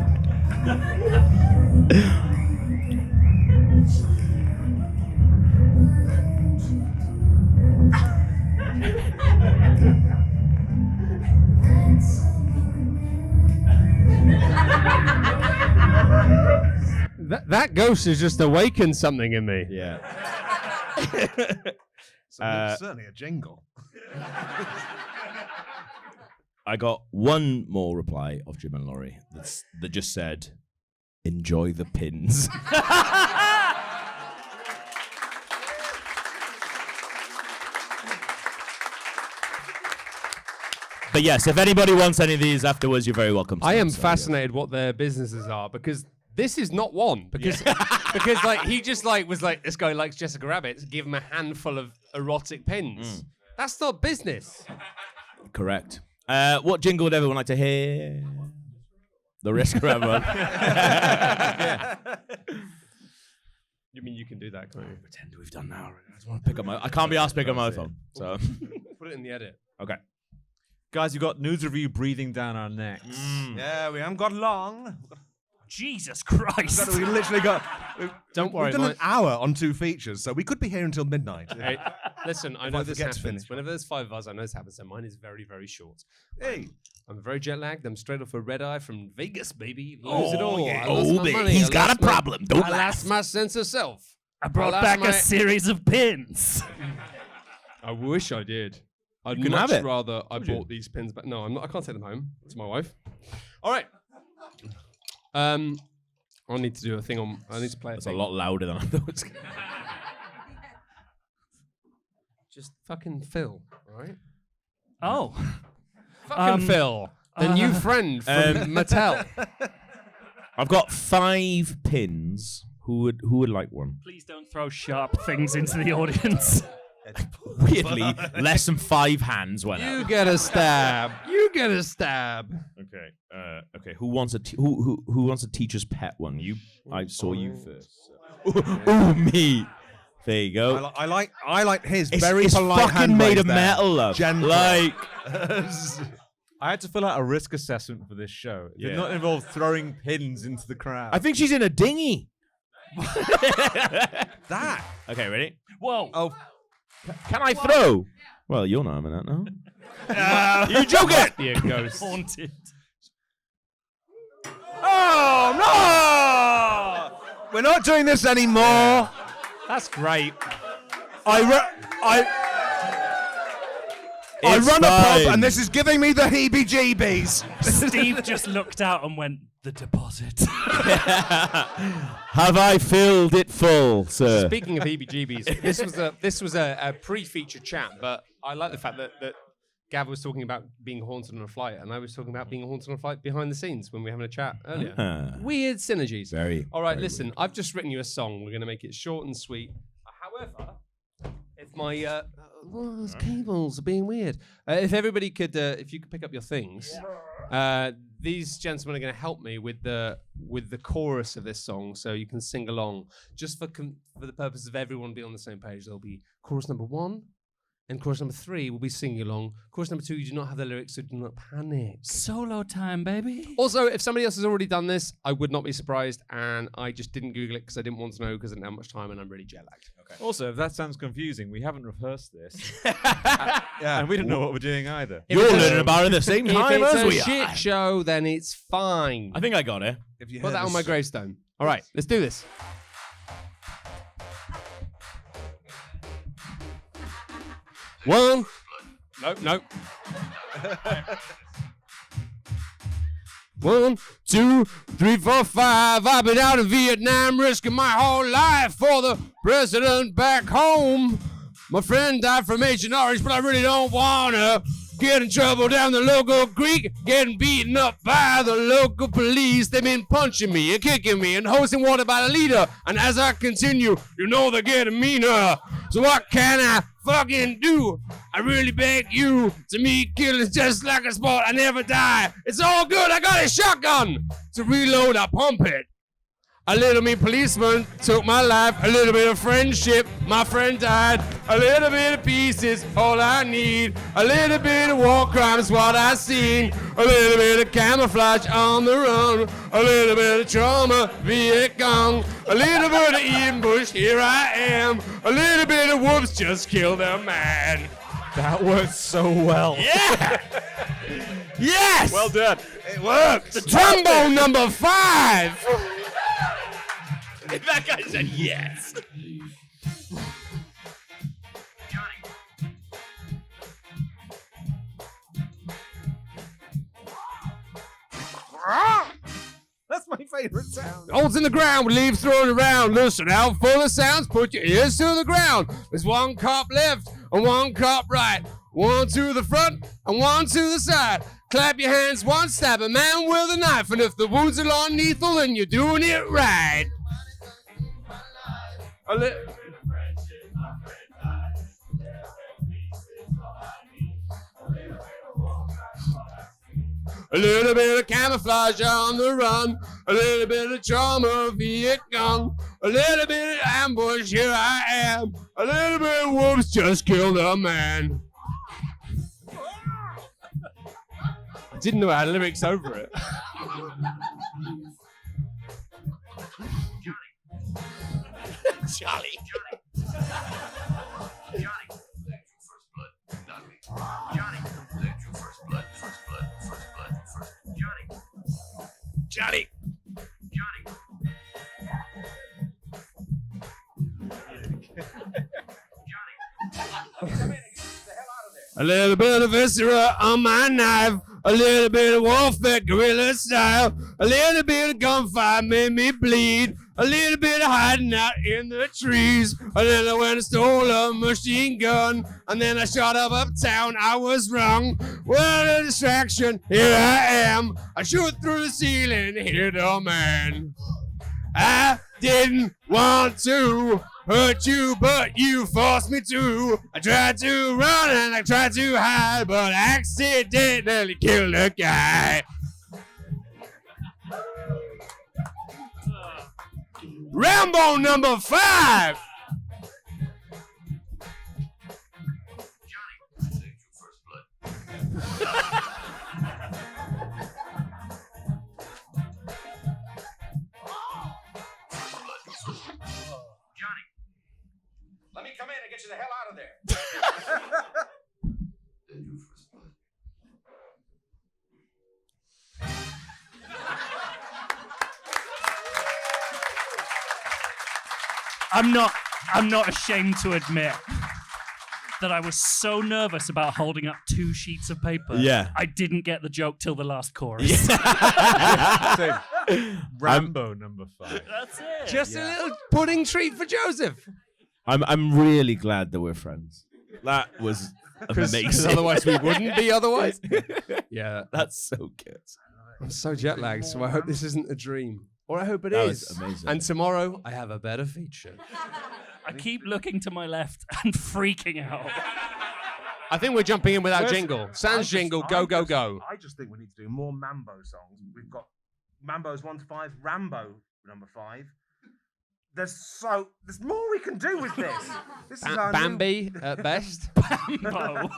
That ghost has just awakened something in me. Yeah. Certainly a jingle. I got one more reply of Jim and Laurie that just said, "Enjoy the pins." But yes, if anybody wants any of these afterwards, you're very welcome. I am fascinated what their businesses are, because this is not one. Because because like he just like was like, this guy likes Jessica Rabbit, give him a handful of erotic pins. That's not business. Correct. What jingle would everyone like to hear? The risk of everyone. You mean you can do that, can't you? Pretend we've done now. I just want to pick up I can't be asked to pick up my phone. So Put it in the edit. okay. Guys, you've got news review breathing down our necks. Yeah, we haven't got long. Jesus Christ. We literally got. Don't worry, We've done an hour on 2 features, so we could be here until midnight. Hey, listen, I know I this forget to happens. finish. Whenever there's 5 of us, I know this happens. So mine is very, very short. Hey, I'm very jet lagged. I'm straight off a red eye from Vegas, baby. Lose it all. yeah. I lost my baby, money. he's I got lost a problem. Don't I laugh. lost my sense of self. I brought lost back my- a series of pins. I wish I did. I'd can much have it. rather I bought these pins back. No, I'm not. I can't take them home. It's my wife. All right. I need to do a thing on. I need to play That's a thing. lot louder than I thought. It was. Just fucking Phil. All right. Oh. Fucking Phil, the new friend from Mattel. I've got 5 pins. Who would like one? Please don't throw sharp things into the audience. Weirdly, less than 5 hands went You out. get a stab. You get a stab. Okay. Okay. Who wants a who wants a teacher's pet one? I saw you first. Ooh, me. There you go. I like his It's, very it's polite fucking hand made wave of there. metal, love. Gentle. Like, I had to fill out a risk assessment for this show. It did not involve throwing pins into the crowd. I think she's in a dinghy. That. Okay, ready? Whoa. Oh, Can I throw? Well, you're not having that now. You joking? Be a ghost. Haunted. oh no! We're not doing this anymore. That's great. I It's run a fine. pub, and this is giving me the heebie-jeebies. Steve just looked out and went, the deposit. Have I filled it full, sir? Speaking of heebie-jeebies, this was a pre-feature chat, but I like the fact that Gav was talking about being haunted on a flight, and I was talking about being haunted on a flight behind the scenes when we were having a chat earlier. Weird synergies. Very. All right, very listen, weird. I've just written you a song. We're going to make it short and sweet. However, if my those cables are being weird. If everybody could, if you could pick up your things, these gentlemen are going to help me with the chorus of this song, so you can sing along. Just for the purpose of everyone being on the same page, there'll be chorus number 1. And chorus number 3 will be singing along. Chorus number 2, you do not have the lyrics, so do not panic. Solo time, baby. Also, if somebody else has already done this, I would not be surprised. And I just didn't Google it because I didn't want to know because I didn't have much time and I'm really jet lagged. Okay. Also, if that sounds confusing, we haven't rehearsed this. Yeah. And we don't know what we're doing either. If You're it's a- learning about it at the same time If as we it's a shit are. show, then it's fine. I think I got it. If you Put heard that on this- my gravestone. All right, let's do this. One. Nope. 1, 2, 3, 4, 5. I've been out in Vietnam risking my whole life for the president back home. My friend died from Agent Orange, but I really don't wanna get in trouble down the local creek, getting beaten up by the local police. They've been punching me and kicking me and hosing water by the leader. And as I continue, you know they're getting meaner. So what can I fucking do? I really beg you. To me, killing's just like a sport. I never die. It's all good. I got a shotgun. To reload, I pump it. A little mean policeman took my life, a little bit of friendship, my friend died, a little bit of peace is all I need, a little bit of war crimes what I seen, a little bit of camouflage on the run, a little bit of trauma, Viet Cong, a little bit of Ian Bush, here I am, a little bit of whoops, just killed a man. That worked so well. Yeah! Yes! Well done. It works. The trombone number 5. That guy said yes. favourite sound. Holes in the ground with leaves thrown around. Listen out for the sounds. Put your ears to the ground. There's one cop left and one cop right. One to the front and one to the side. Clap your hands, one stab a man with a knife. And if the wounds are long lethal, then you're doing it right. A little bit of camouflage on the run, a little bit of trauma, Viet Cong, a little bit of ambush, here I am, a little bit of wolves just killed a man. I didn't know I had lyrics over it. Charlie. Johnny. A little bit of viscera on my knife, a little bit of warfare guerrilla style, a little bit of gunfire made me bleed, a little bit of hiding out in the trees, and then I went and stole a machine gun, and then I shot up uptown, I was wrong. What a distraction, here I am, I shoot through the ceiling, hit a man. I didn't want to hurt you, but you forced me to. I tried to run and I tried to hide, but I accidentally killed a guy. Rambo number 5. Let me come in and get you the hell out of there. I'm not ashamed to admit that I was so nervous about holding up 2 sheets of paper. Yeah. I didn't get the joke till the last chorus. Rambo number 5. That's it. Just a little pudding treat for Joseph. I'm really glad that we're friends. That was amazing. Otherwise we wouldn't be otherwise. Yeah. That's so good. I'm so jet lagged, so I hope this isn't a dream. Or I hope it That is. was amazing. And tomorrow, I have a better feature. I keep looking to my left and freaking out. I think we're jumping in without jingle. Sans jingle, go, go, go. I just think we need to do more Mambo songs. We've got Mambo's 1 to 5, Rambo number 5. There's more we can do with this. This is our Bambi at best. No.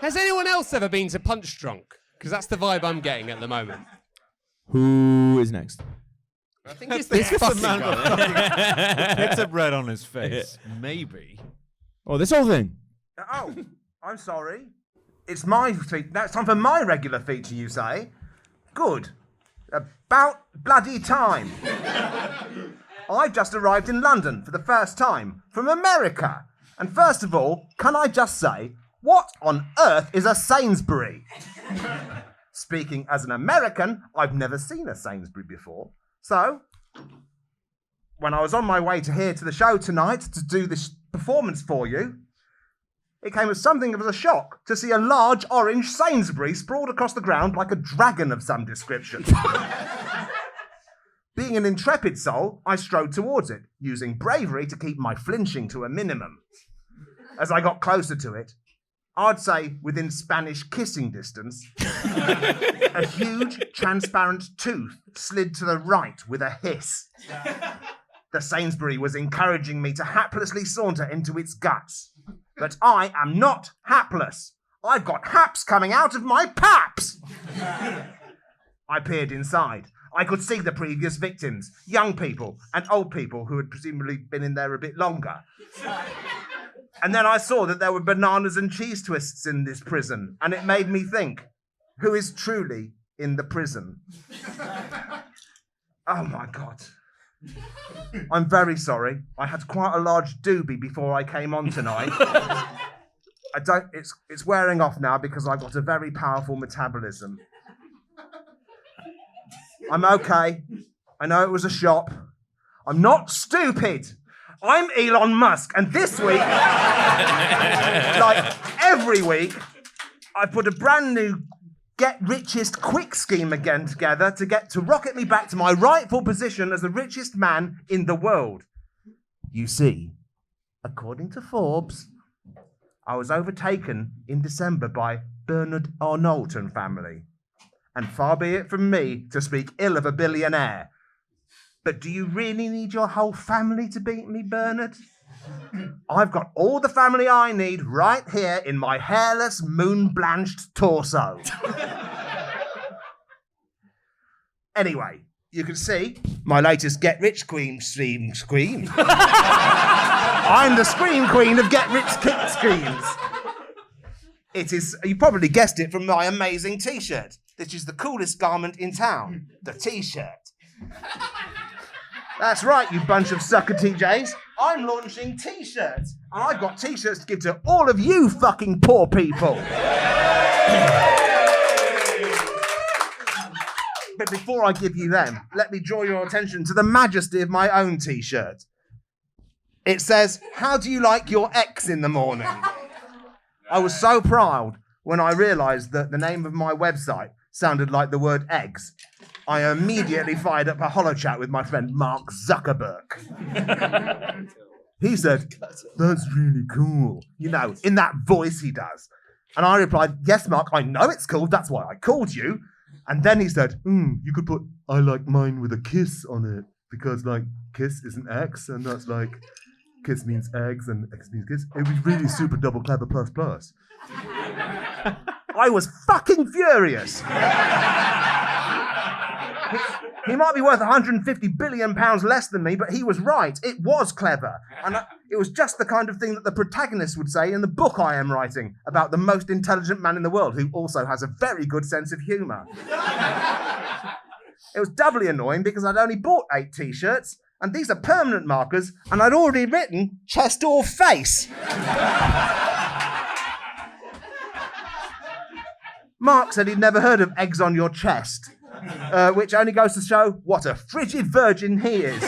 Has anyone else ever been to Punch Drunk? Because that's the vibe I'm getting at the moment. Who is next? I think it's this fucking guy. Bits of red on his face. Maybe. Oh, this whole thing. Oh, I'm sorry. It's my feature. Now it's time for my regular feature, you say? Good. About bloody time. I've just arrived in London for the first time from America. And first of all, can I just say, what on earth is a Sainsbury? Speaking as an American, I've never seen a Sainsbury before. So, when I was on my way to the show tonight to do this performance for you, it came as something of a shock to see a large orange Sainsbury sprawled across the ground like a dragon of some description. Being an intrepid soul, I strode towards it, using bravery to keep my flinching to a minimum. As I got closer to it, I'd say within Spanish kissing distance, a huge transparent tooth slid to the right with a hiss. The Sainsbury was encouraging me to haplessly saunter into its guts. But I am not hapless. I've got haps coming out of my paps. I peered inside. I could see the previous victims, young people and old people who had presumably been in there a bit longer. And then I saw that there were bananas and cheese twists in this prison, and it made me think, who is truly in the prison? Oh my God. I'm very sorry. I had quite a large doobie before I came on tonight. It's wearing off now because I've got a very powerful metabolism. I'm okay. I know it was a shop. I'm not stupid. I'm Elon Musk. And this week, like every week, I put a brand new get richest quick scheme again together to rocket me back to my rightful position as the richest man in the world. You see, according to Forbes, I was overtaken in December by Bernard Arnaulton family. And far be it from me to speak ill of a billionaire. But do you really need your whole family to beat me, Bernard? I've got all the family I need right here in my hairless, moon-blanched torso. Anyway, you can see my latest Get Rich Scream. I'm the Scream Queen of Get Rich Schemes. It is, you probably guessed it from my amazing t-shirt. This is the coolest garment in town, the t-shirt. That's right, you bunch of sucker TJs. I'm launching t-shirts. And I've got t-shirts to give to all of you fucking poor people. But before I give you them, let me draw your attention to the majesty of my own t-shirt. It says, "How do you like your ex in the morning?" I was so proud when I realised that the name of my website sounded like the word eggs. I immediately fired up a holo chat with my friend Mark Zuckerberg. He said, "That's really cool." You know, in that voice he does. And I replied, "Yes, Mark, I know it's cool. That's why I called you." And then he said, "You could put 'I like mine with a kiss' on it, because like kiss is an X, and that's like kiss means eggs and X means kiss. It was really super double clever plus plus." I was fucking furious. He might be worth £150 billion less than me, but he was right. It was clever. And it was just the kind of thing that the protagonist would say in the book I am writing about the most intelligent man in the world, who also has a very good sense of humour. It was doubly annoying because I'd only bought 8 t-shirts, and these are permanent markers, and I'd already written chest or face. Mark said he'd never heard of eggs on your chest, which only goes to show what a frigid virgin he is.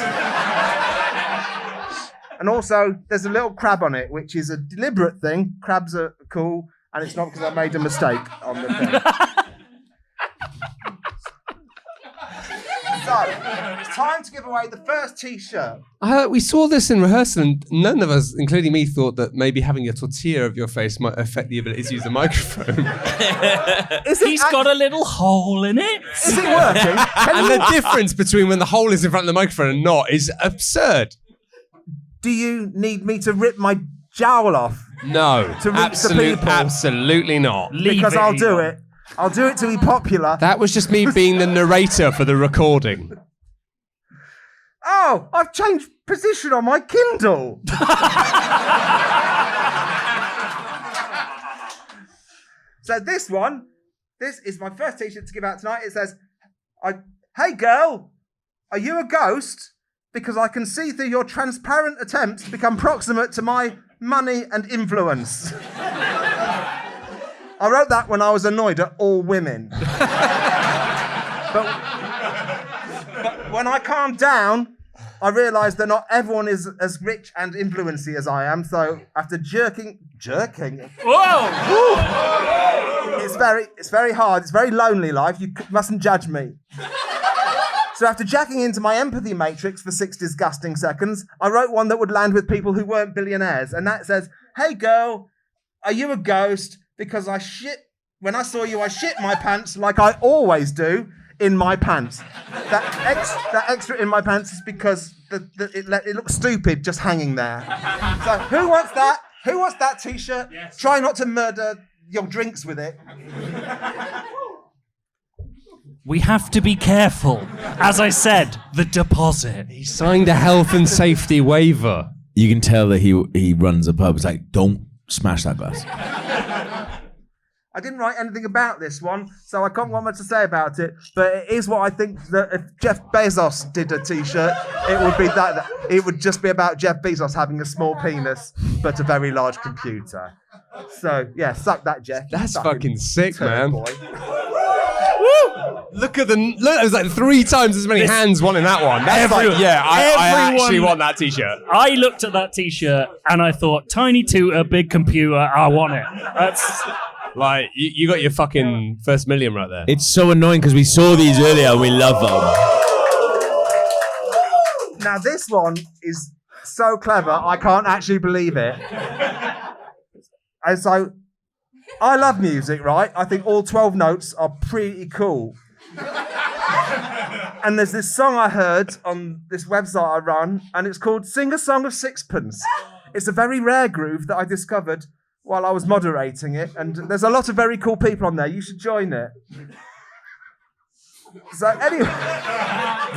And also, there's a little crab on it, which is a deliberate thing. Crabs are cool, and it's not because I made a mistake on the thing. So, it's time to give away the first t-shirt. We saw this in rehearsal, and none of us, including me, thought that maybe having a tortilla of your face might affect the ability to use the microphone. He's got a little hole in it. Is it working? And the difference between when the hole is in front of the microphone and not is absurd. Do you need me to rip my jowl off? No, To reach the people? absolutely not. Because I'll do it. I'll do it to be popular. That was just me being the narrator for the recording. Oh, I've changed position on my Kindle. So this is my first t-shirt to give out tonight. It says, "Hey girl, are you a ghost? Because I can see through your transparent attempts to become proximate to my money and influence." I wrote that when I was annoyed at all women. But when I calmed down, I realised that not everyone is as rich and influency as I am. So after jerking. Whoa! It's very hard. It's very lonely life. You mustn't judge me. So after jacking into my empathy matrix for 6 disgusting seconds, I wrote one that would land with people who weren't billionaires. And that says, "Hey girl, are you a ghost? Because when I saw you, I shit my pants like I always do in my pants." That extra in my pants is because it looks stupid just hanging there. So who wants that? Who wants that t-shirt? Yes. Try not to murder your drinks with it. We have to be careful. As I said, the deposit. He signed a health and safety waiver. You can tell that he runs a pub. It's like, don't smash that glass. I didn't write anything about this one, so I can't want much to say about it. But it is what I think that if Jeff Bezos did a t-shirt, it would be that. It would just be about Jeff Bezos having a small penis, but a very large computer. So, yeah, suck that, Jeff. That's fucking sick, man. Boy. Look at the look. There's like 3 times as many hands wanting that one. That's Everyone- I everyone- actually want that T-shirt. I looked at that T-shirt and I thought, tiny tutor, big computer, I want it. That's Like you got your fucking first million right there. It's so annoying because we saw these earlier and we love them. Now this one is so clever, I can't actually believe it. And so, I love music, right? I think all 12 notes are pretty cool. And there's this song I heard on this website I run, and it's called Sing a Song of Sixpence. It's a very rare groove that I discovered while I was moderating it, and there's a lot of very cool people on there. You should join it. So anyway,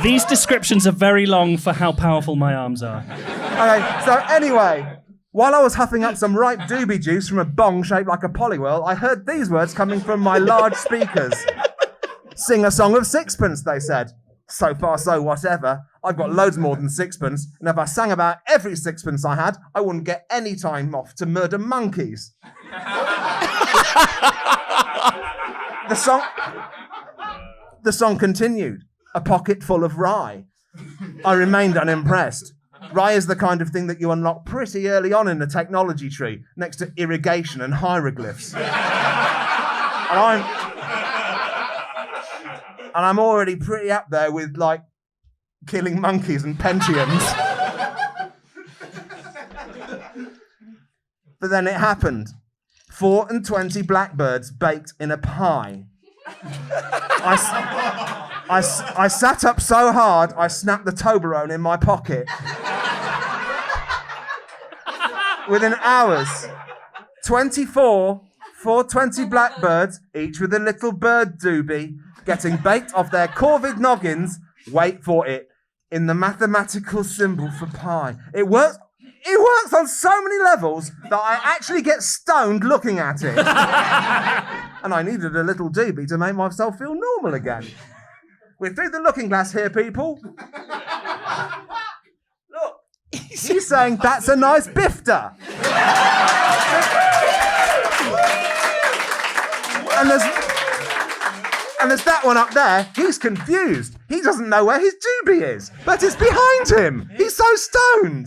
these descriptions are very long for how powerful my arms are. okay, so anyway, while I was huffing up some ripe doobie juice from a bong shaped like a polywhirl, I heard these words coming from my large speakers. Sing a song of sixpence, they said. So far, so whatever. I've got loads more than sixpence, and if I sang about every sixpence I had, I wouldn't get any time off to murder monkeys. The song continued. A pocket full of rye. I remained unimpressed. Rye is the kind of thing that you unlock pretty early on in the technology tree, next to irrigation and hieroglyphs. And I'm already pretty up there with, like, killing monkeys and Pentiums. But then it happened. 4 and 20 blackbirds baked in a pie. I sat up so hard, I snapped the Toblerone in my pocket. Within hours, 420 blackbirds, each with a little bird doobie, getting baked off their corvid noggins, wait for it, in the mathematical symbol for pi. It works on so many levels that I actually get stoned looking at it. And I needed a little doobie to make myself feel normal again. We're through the looking glass here, people. Look, he's saying that's a nice bifter. And there's that one up there. He's confused. He doesn't know where his doobie is, but it's behind him. He's so stoned.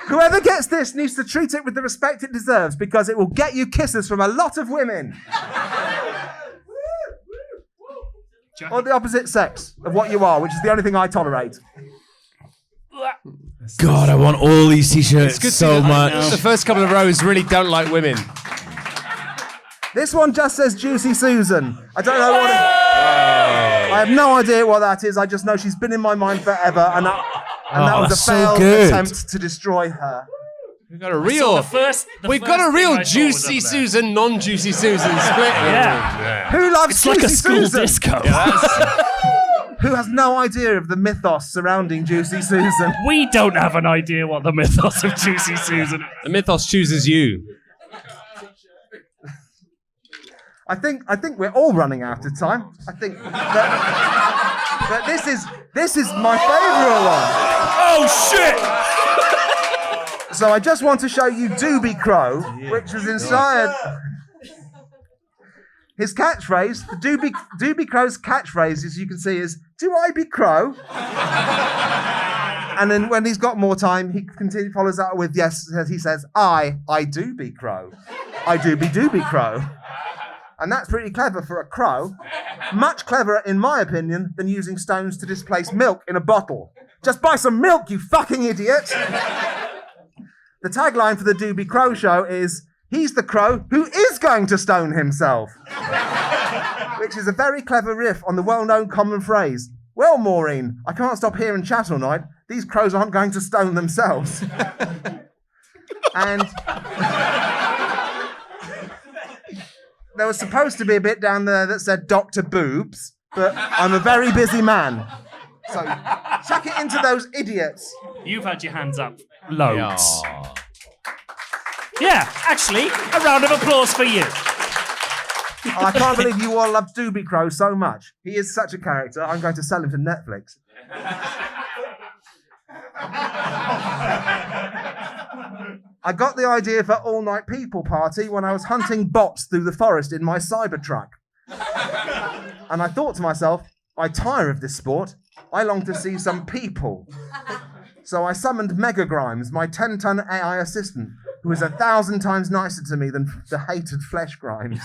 Whoever gets this needs to treat it with the respect it deserves, because it will get you kisses from a lot of women. Or the opposite sex of what you are, which is the only thing I tolerate. God, I want all these T-shirts so much. The first couple of rows really don't like women. This one just says Juicy Susan. I don't know what I have no idea what that is. I just know she's been in my mind forever, and that was a failed attempt to destroy her. We've got a real, Juicy Susan, non-Juicy Susan split. Yeah. Who loves It's Juicy like a school Susan? disco. Who has no idea of the mythos surrounding Juicy Susan? We don't have an idea what the mythos of Juicy Susan is. The mythos chooses you. I think we're all running out of time. I think but this is my favourite one. Oh shit! So I just want to show you Doobie Crow, which was inspired. His catchphrase, the Doobie Crow's catchphrase, as you can see, is "Do I be Crow?" And then when he's got more time, he follows that with yes. He says, "I do be Crow. I do be Doobie Crow." And that's pretty clever for a crow. Much cleverer, in my opinion, than using stones to displace milk in a bottle. Just buy some milk, you fucking idiot! The tagline for the Doobie Crow show is, "He's the crow who is going to stone himself." Which is a very clever riff on the well-known common phrase, "Well, Maureen, I can't stop here and chat all night. These crows aren't going to stone themselves." And there was supposed to be a bit down there that said Dr. Boobs, but I'm a very busy man. So chuck it into those idiots. You've had your hands up loads. Yeah, actually, a round of applause for you. I can't believe you all love Doobie Crow so much. He is such a character. I'm going to sell him to Netflix. I got the idea for all-night people party when I was hunting bots through the forest in my Cybertruck. And I thought to myself, I tire of this sport. I long to see some people. So I summoned Mega Grimes, my 10-ton AI assistant, who is 1,000 times nicer to me than the hated Flesh Grimes.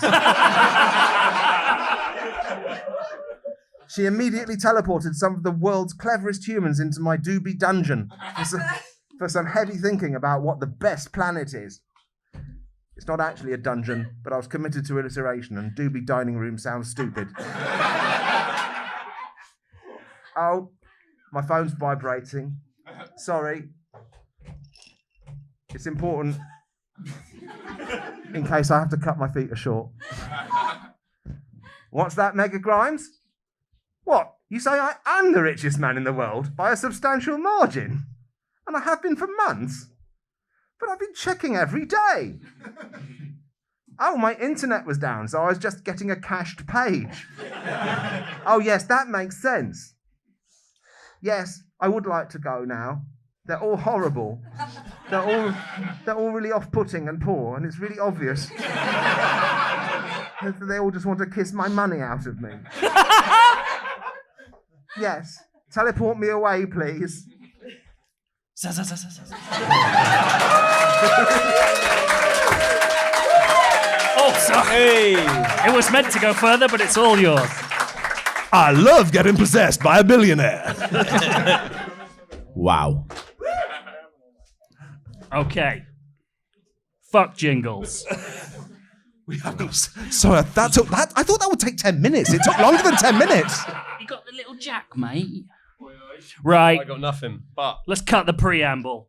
She immediately teleported some of the world's cleverest humans into my Doobie dungeon for some heavy thinking about what the best planet is. It's not actually a dungeon, but I was committed to alliteration, and Doobie dining room sounds stupid. Oh, my phone's vibrating. Sorry. It's important in case I have to cut my feet short. What's that, Mega Grimes? What? You say I am the richest man in the world by a substantial margin? And I have been for months. But I've been checking every day. Oh, my internet was down, so I was just getting a cached page. Oh, yes, that makes sense. Yes, I would like to go now. They're all horrible. They're all really off-putting and poor, and it's really obvious. They all just want to kiss my money out of me. Yes, teleport me away, please. Oh, sorry. Hey! It was meant to go further, but it's all yours. I love getting possessed by a billionaire. Wow. Okay. Fuck jingles. Sorry, I thought that would take 10 minutes. It took longer than 10 minutes. You got the little jack, mate. Right. I got nothing, but... Let's cut the preamble.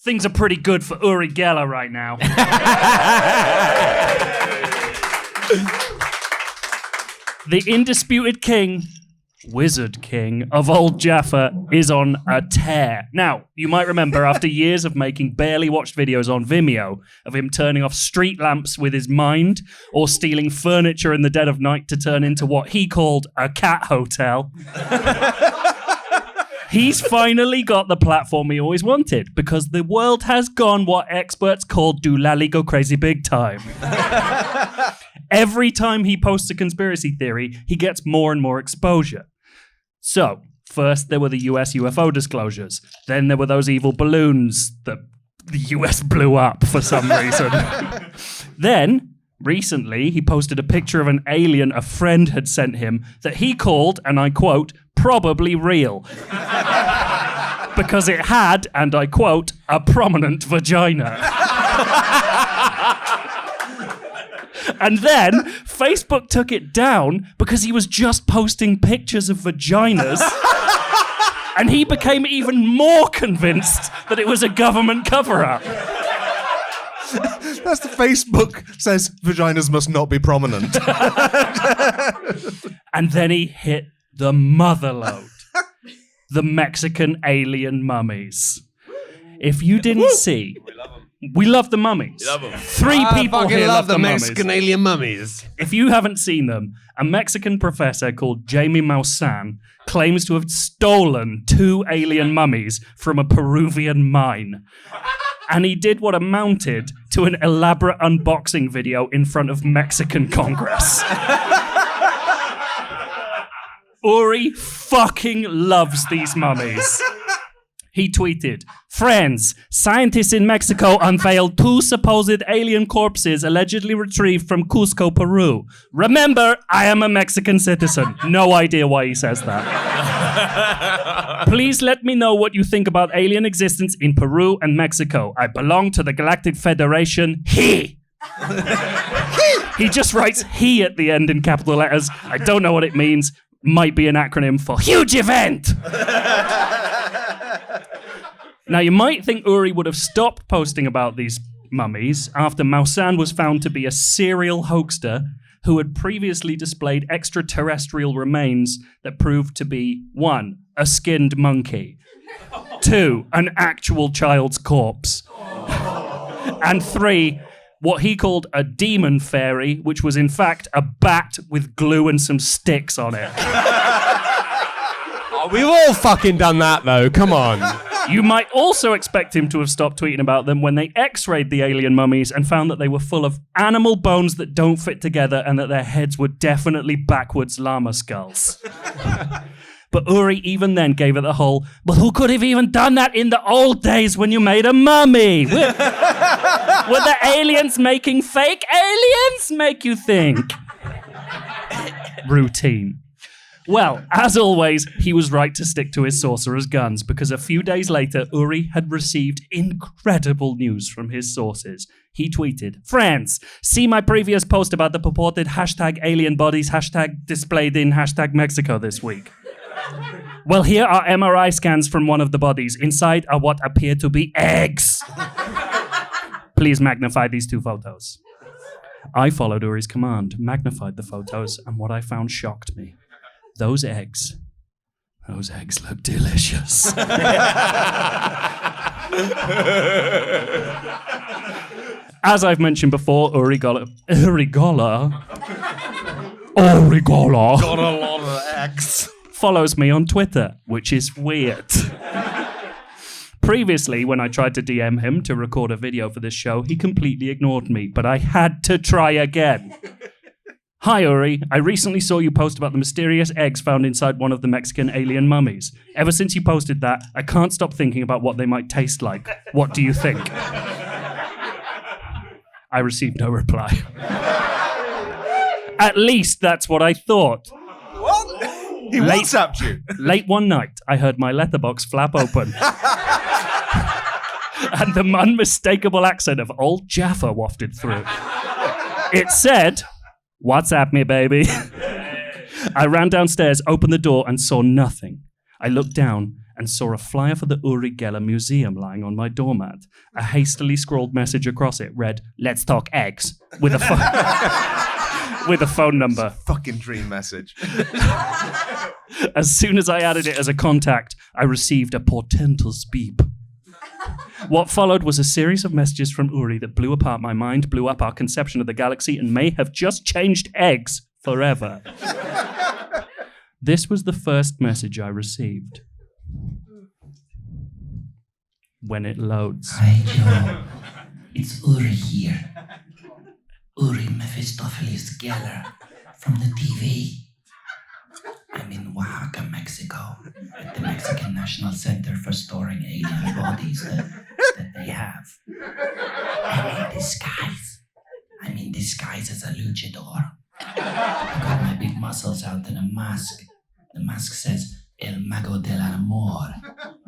Things are pretty good for Uri Geller right now. The undisputed king, Wizard King of Old Jaffa, is on a tear. Now, you might remember after years of making barely watched videos on Vimeo of him turning off street lamps with his mind or stealing furniture in the dead of night to turn into what he called a cat hotel. He's finally got the platform he always wanted because the world has gone what experts call doolally go crazy big time. Every time he posts a conspiracy theory, he gets more and more exposure. So, first there were the US UFO disclosures. Then there were those evil balloons that the US blew up for some reason. Then, recently, he posted a picture of an alien a friend had sent him that he called, and I quote, probably real. Because it had, and I quote, a prominent vagina. And then Facebook took it down because he was just posting pictures of vaginas. And he became even more convinced that it was a government cover-up. That's the Facebook says vaginas must not be prominent. And then he hit the motherlode. The Mexican alien mummies. If you didn't see... We love the mummies. Love 'em. Three people here love the Mexican mummies. alien mummies. If you haven't seen them, a Mexican professor called Jaime Maussan claims to have stolen 2 alien mummies from a Peruvian mine. And he did what amounted to an elaborate unboxing video in front of Mexican Congress. Uri fucking loves these mummies. He tweeted, "Friends, scientists in Mexico unveiled 2 supposed alien corpses allegedly retrieved from Cusco, Peru. Remember, I am a Mexican citizen." No idea why he says that. "Please let me know what you think about alien existence in Peru and Mexico. I belong to the Galactic Federation. He." He just writes he at the end in capital letters. I don't know what it means. Might be an acronym for huge event. Now, you might think Uri would have stopped posting about these mummies after Maussan was found to be a serial hoaxer who had previously displayed extraterrestrial remains that proved to be 1, a skinned monkey, 2, an actual child's corpse, and 3, what he called a demon fairy, which was in fact a bat with glue and some sticks on it. Oh, we've all fucking done that, though. Come on. You might also expect him to have stopped tweeting about them when they x-rayed the alien mummies and found that they were full of animal bones that don't fit together and that their heads were definitely backwards llama skulls. But Uri even then gave it the whole, but who could have even done that in the old days when you made a mummy? Were the aliens making fake aliens, make you think? Routine. Well, as always, he was right to stick to his sorcerer's guns because a few days later, Uri had received incredible news from his sources. He tweeted, "Friends, see my previous post about the purported hashtag alien bodies hashtag displayed in hashtag Mexico this week. Well, here are MRI scans from one of the bodies. Inside are what appear to be eggs. Please magnify these 2 photos." I followed Uri's command, magnified the photos, and what I found shocked me. Those eggs look delicious. As I've mentioned before, Uri Geller Got a lot of eggs. follows me on Twitter, which is weird. Previously, when I tried to DM him to record a video for this show, he completely ignored me, but I had to try again. "Hi, Uri. I recently saw you post about the mysterious eggs found inside one of the Mexican alien mummies. Ever since you posted that, I can't stop thinking about what they might taste like. What do you think?" I received no reply. At least that's what I thought. What? He WhatsApped you. Late one night, I heard my letterbox flap open. And the unmistakable accent of old Jaffa wafted through. It said, "WhatsApp me, baby." I ran downstairs, opened the door, and saw nothing. I looked down and saw a flyer for the Uri Geller Museum lying on my doormat. A hastily scrawled message across it read, "Let's talk eggs," with a with a phone number. Fucking dream message. As soon as I added it as a contact, I received a portentous beep. What followed was a series of messages from Uri that blew apart my mind, blew up our conception of the galaxy, and may have just changed eggs forever. This was the first message I received. When it loads. "Hi, Joe. It's Uri here. Uri Mephistopheles Geller from the TV. I'm in Oaxaca, Mexico, at the Mexican National Center for Storing Alien Bodies that they have. I'm in disguise as a luchador. I got my big muscles out in a mask. The mask says, El Mago del Amor,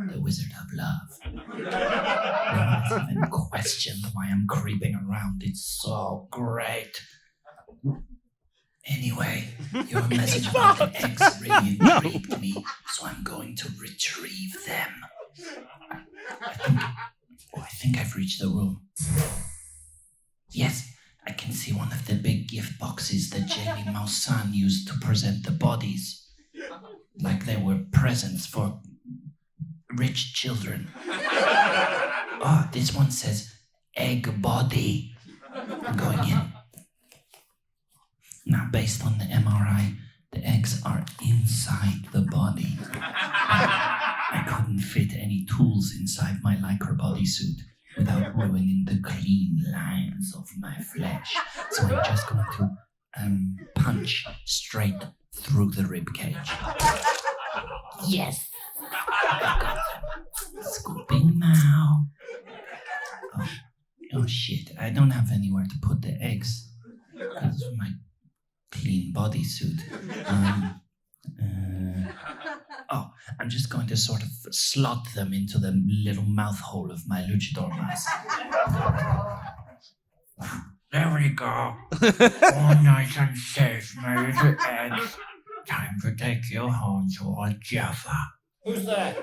the Wizard of Love. No one's even questioned why I'm creeping around. It's so great. Anyway, your message about the eggs really intrigued me, so I'm going to retrieve them. I think I've reached the room. Yes, I can see one of the big gift boxes that Jamie Maussan used to present the bodies. Like they were presents for rich children. Oh, this one says egg body. I'm going in. Now, based on the MRI, the eggs are inside the body. I couldn't fit any tools inside my lycra bodysuit without ruining the clean lines of my flesh. So I'm just going to punch straight through the ribcage. Yes! I got them. Scooping now. Oh shit, I don't have anywhere to put the eggs. Because of my clean bodysuit. I'm just going to sort of slot them into the little mouth hole of my luchador mask. There we go. All nice and safe, my little eggs. Time to take you home to old Jaffa. Who's there?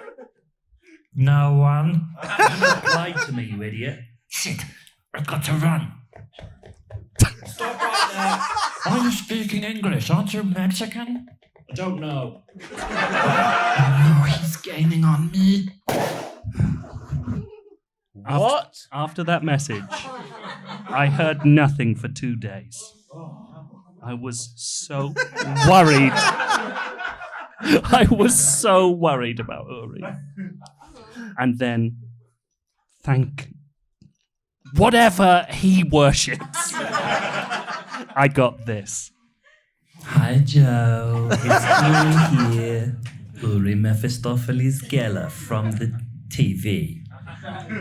No one. You lied to me, you idiot. Shit, I've got to run. Stop right there. Are you speaking English? Aren't you Mexican? I don't know. Oh, he's gaining on me. What? After that message, I heard nothing for 2 days. I was so worried. I was so worried about Uri. and then thank whatever he worships. I got this. Hi, Joe. It's Uri here. Uri Mephistopheles Geller from the TV.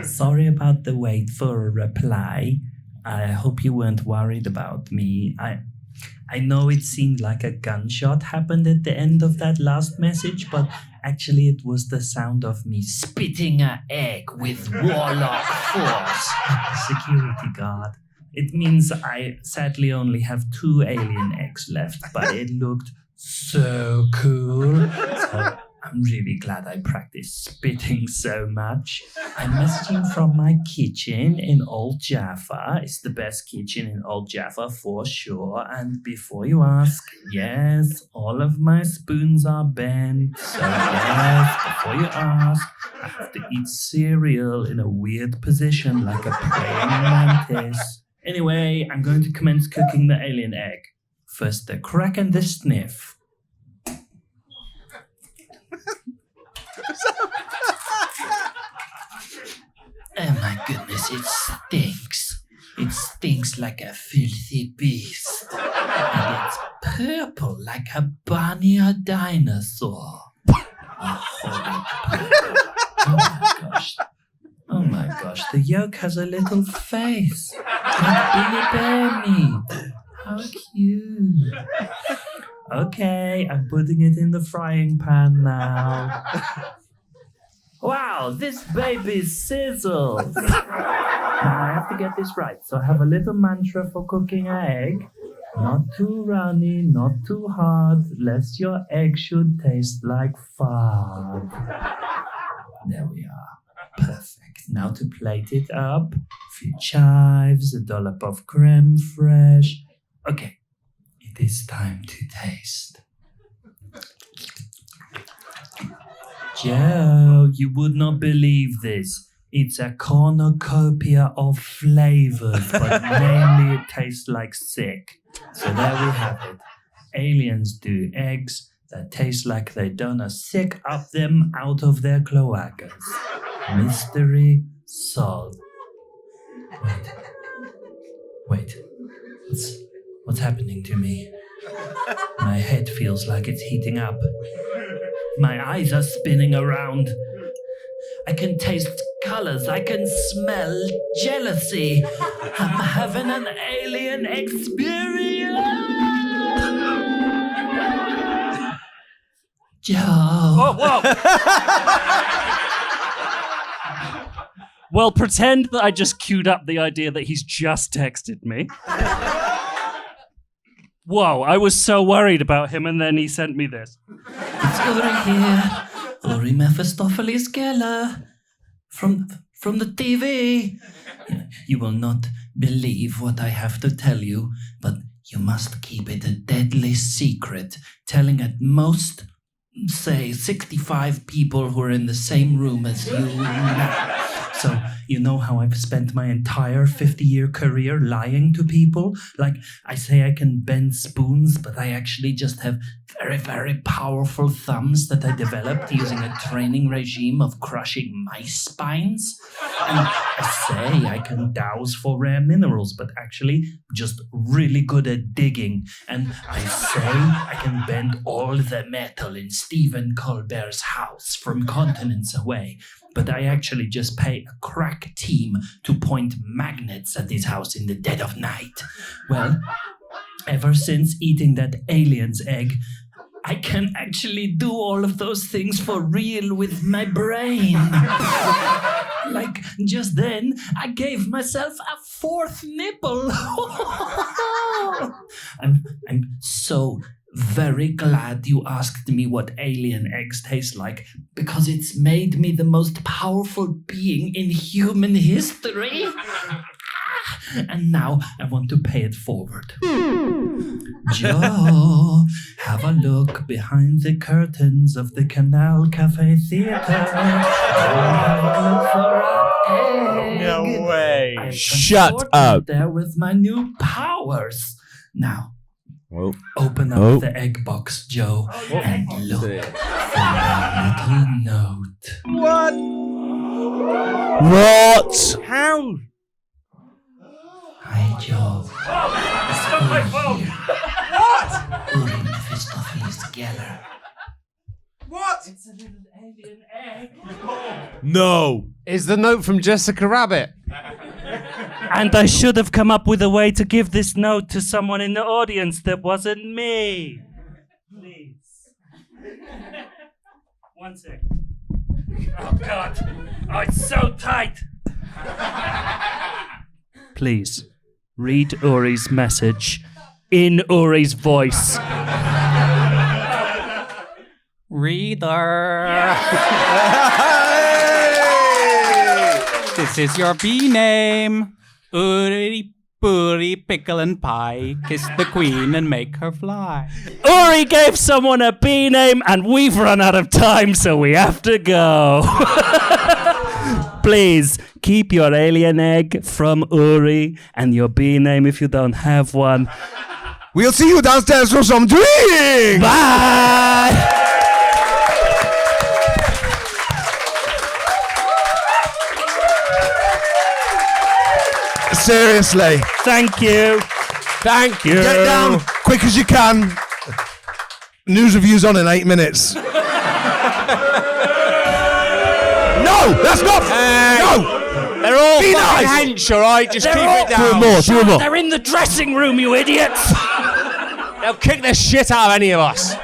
Sorry about the wait for a reply. I hope you weren't worried about me. I know it seemed like a gunshot happened at the end of that last message, but actually it was the sound of me spitting an egg with warlock force at the security guard. It means I sadly only have 2 alien eggs left, but it looked so cool. So I'm really glad I practiced spitting so much. I'm messaging from my kitchen in Old Jaffa. It's the best kitchen in Old Jaffa for sure. And before you ask, yes, all of my spoons are bent. So yes, before you ask, I have to eat cereal in a weird position like a praying mantis. Anyway, I'm going to commence cooking the alien egg. First the crack and the sniff. Oh my goodness, it stinks. It stinks like a filthy beast. And it's purple like a barnyard dinosaur. Oh, holy purple. Oh my gosh. Oh my gosh, the yolk has a little face. Like Billy Bear meat. How cute. Okay, I'm putting it in the frying pan now. Wow, this baby sizzles. Now I have to get this right. So I have a little mantra for cooking an egg. Not too runny, not too hard, lest your egg should taste like fart. There we are. Perfect. Now to plate it up. A few chives, a dollop of creme fraiche. Okay, it is time to taste. Joe, you would not believe this. It's a cornucopia of flavors, but mainly it tastes like sick. So there we have it. Aliens do eggs that taste like they done a sick up them out of their cloacas. Mystery solved. Wait. What's happening to me? My head feels like it's heating up. My eyes are spinning around. I can taste colors. I can smell jealousy. I'm having an alien experience. Joe. Whoa. Well, pretend that I just queued up the idea that he's just texted me. Whoa, I was so worried about him, and then he sent me this. It's Uri here. Uri Mephistopheles Geller. From the TV. You will not believe what I have to tell you, but you must keep it a deadly secret, telling at most, say, 65 people who are in the same room as you now. So, you know how I've spent my entire 50-year career lying to people? Like, I say I can bend spoons, but I actually just have very, very powerful thumbs that I developed using a training regime of crushing mice spines. And I say I can dowse for rare minerals, but actually just really good at digging. And I say I can bend all the metal in Stephen Colbert's house from continents away. But I actually just pay a crack team to point magnets at his house in the dead of night. Well, ever since eating that alien's egg, I can actually do all of those things for real with my brain. Like, just then, I gave myself a 4th nipple. I'm so very glad you asked me what alien eggs taste like, because it's made me the most powerful being in human history. And now I want to pay it forward. Joe, have a look behind the curtains of the Canal Cafe Theatre. Have a look for an egg. No way. I Shut transported up. there with my new powers. Now, Whoa. open up the egg box, Joe, and look for a little note. What? What? How? Hi, Joe. Stop my phone. Uri Mephistopheles Geller. It's a little alien egg. No. Is the note from Jessica Rabbit? And I should have come up with a way to give this note to someone in the audience that wasn't me. Please. One sec. Oh, God. Oh, it's so tight. Please, read Uri's message in Uri's voice. Reader. This is your bee name. Uri, Puri, Pickle and Pie. Kiss the queen and make her fly. Uri gave someone a bee name and we've run out of time, so we have to go. Please, keep your alien egg from Uri and your bee name if you don't have one. We'll see you downstairs for some drinks! Bye! Seriously. Thank you. Thank you. Get down quick as you can. News review's on in 8 minutes. No, that's not. No. They're all Be fucking nice. hench, all right? Just keep it down. Two more. They're in the dressing room, you idiots. They'll kick the shit out of any of us.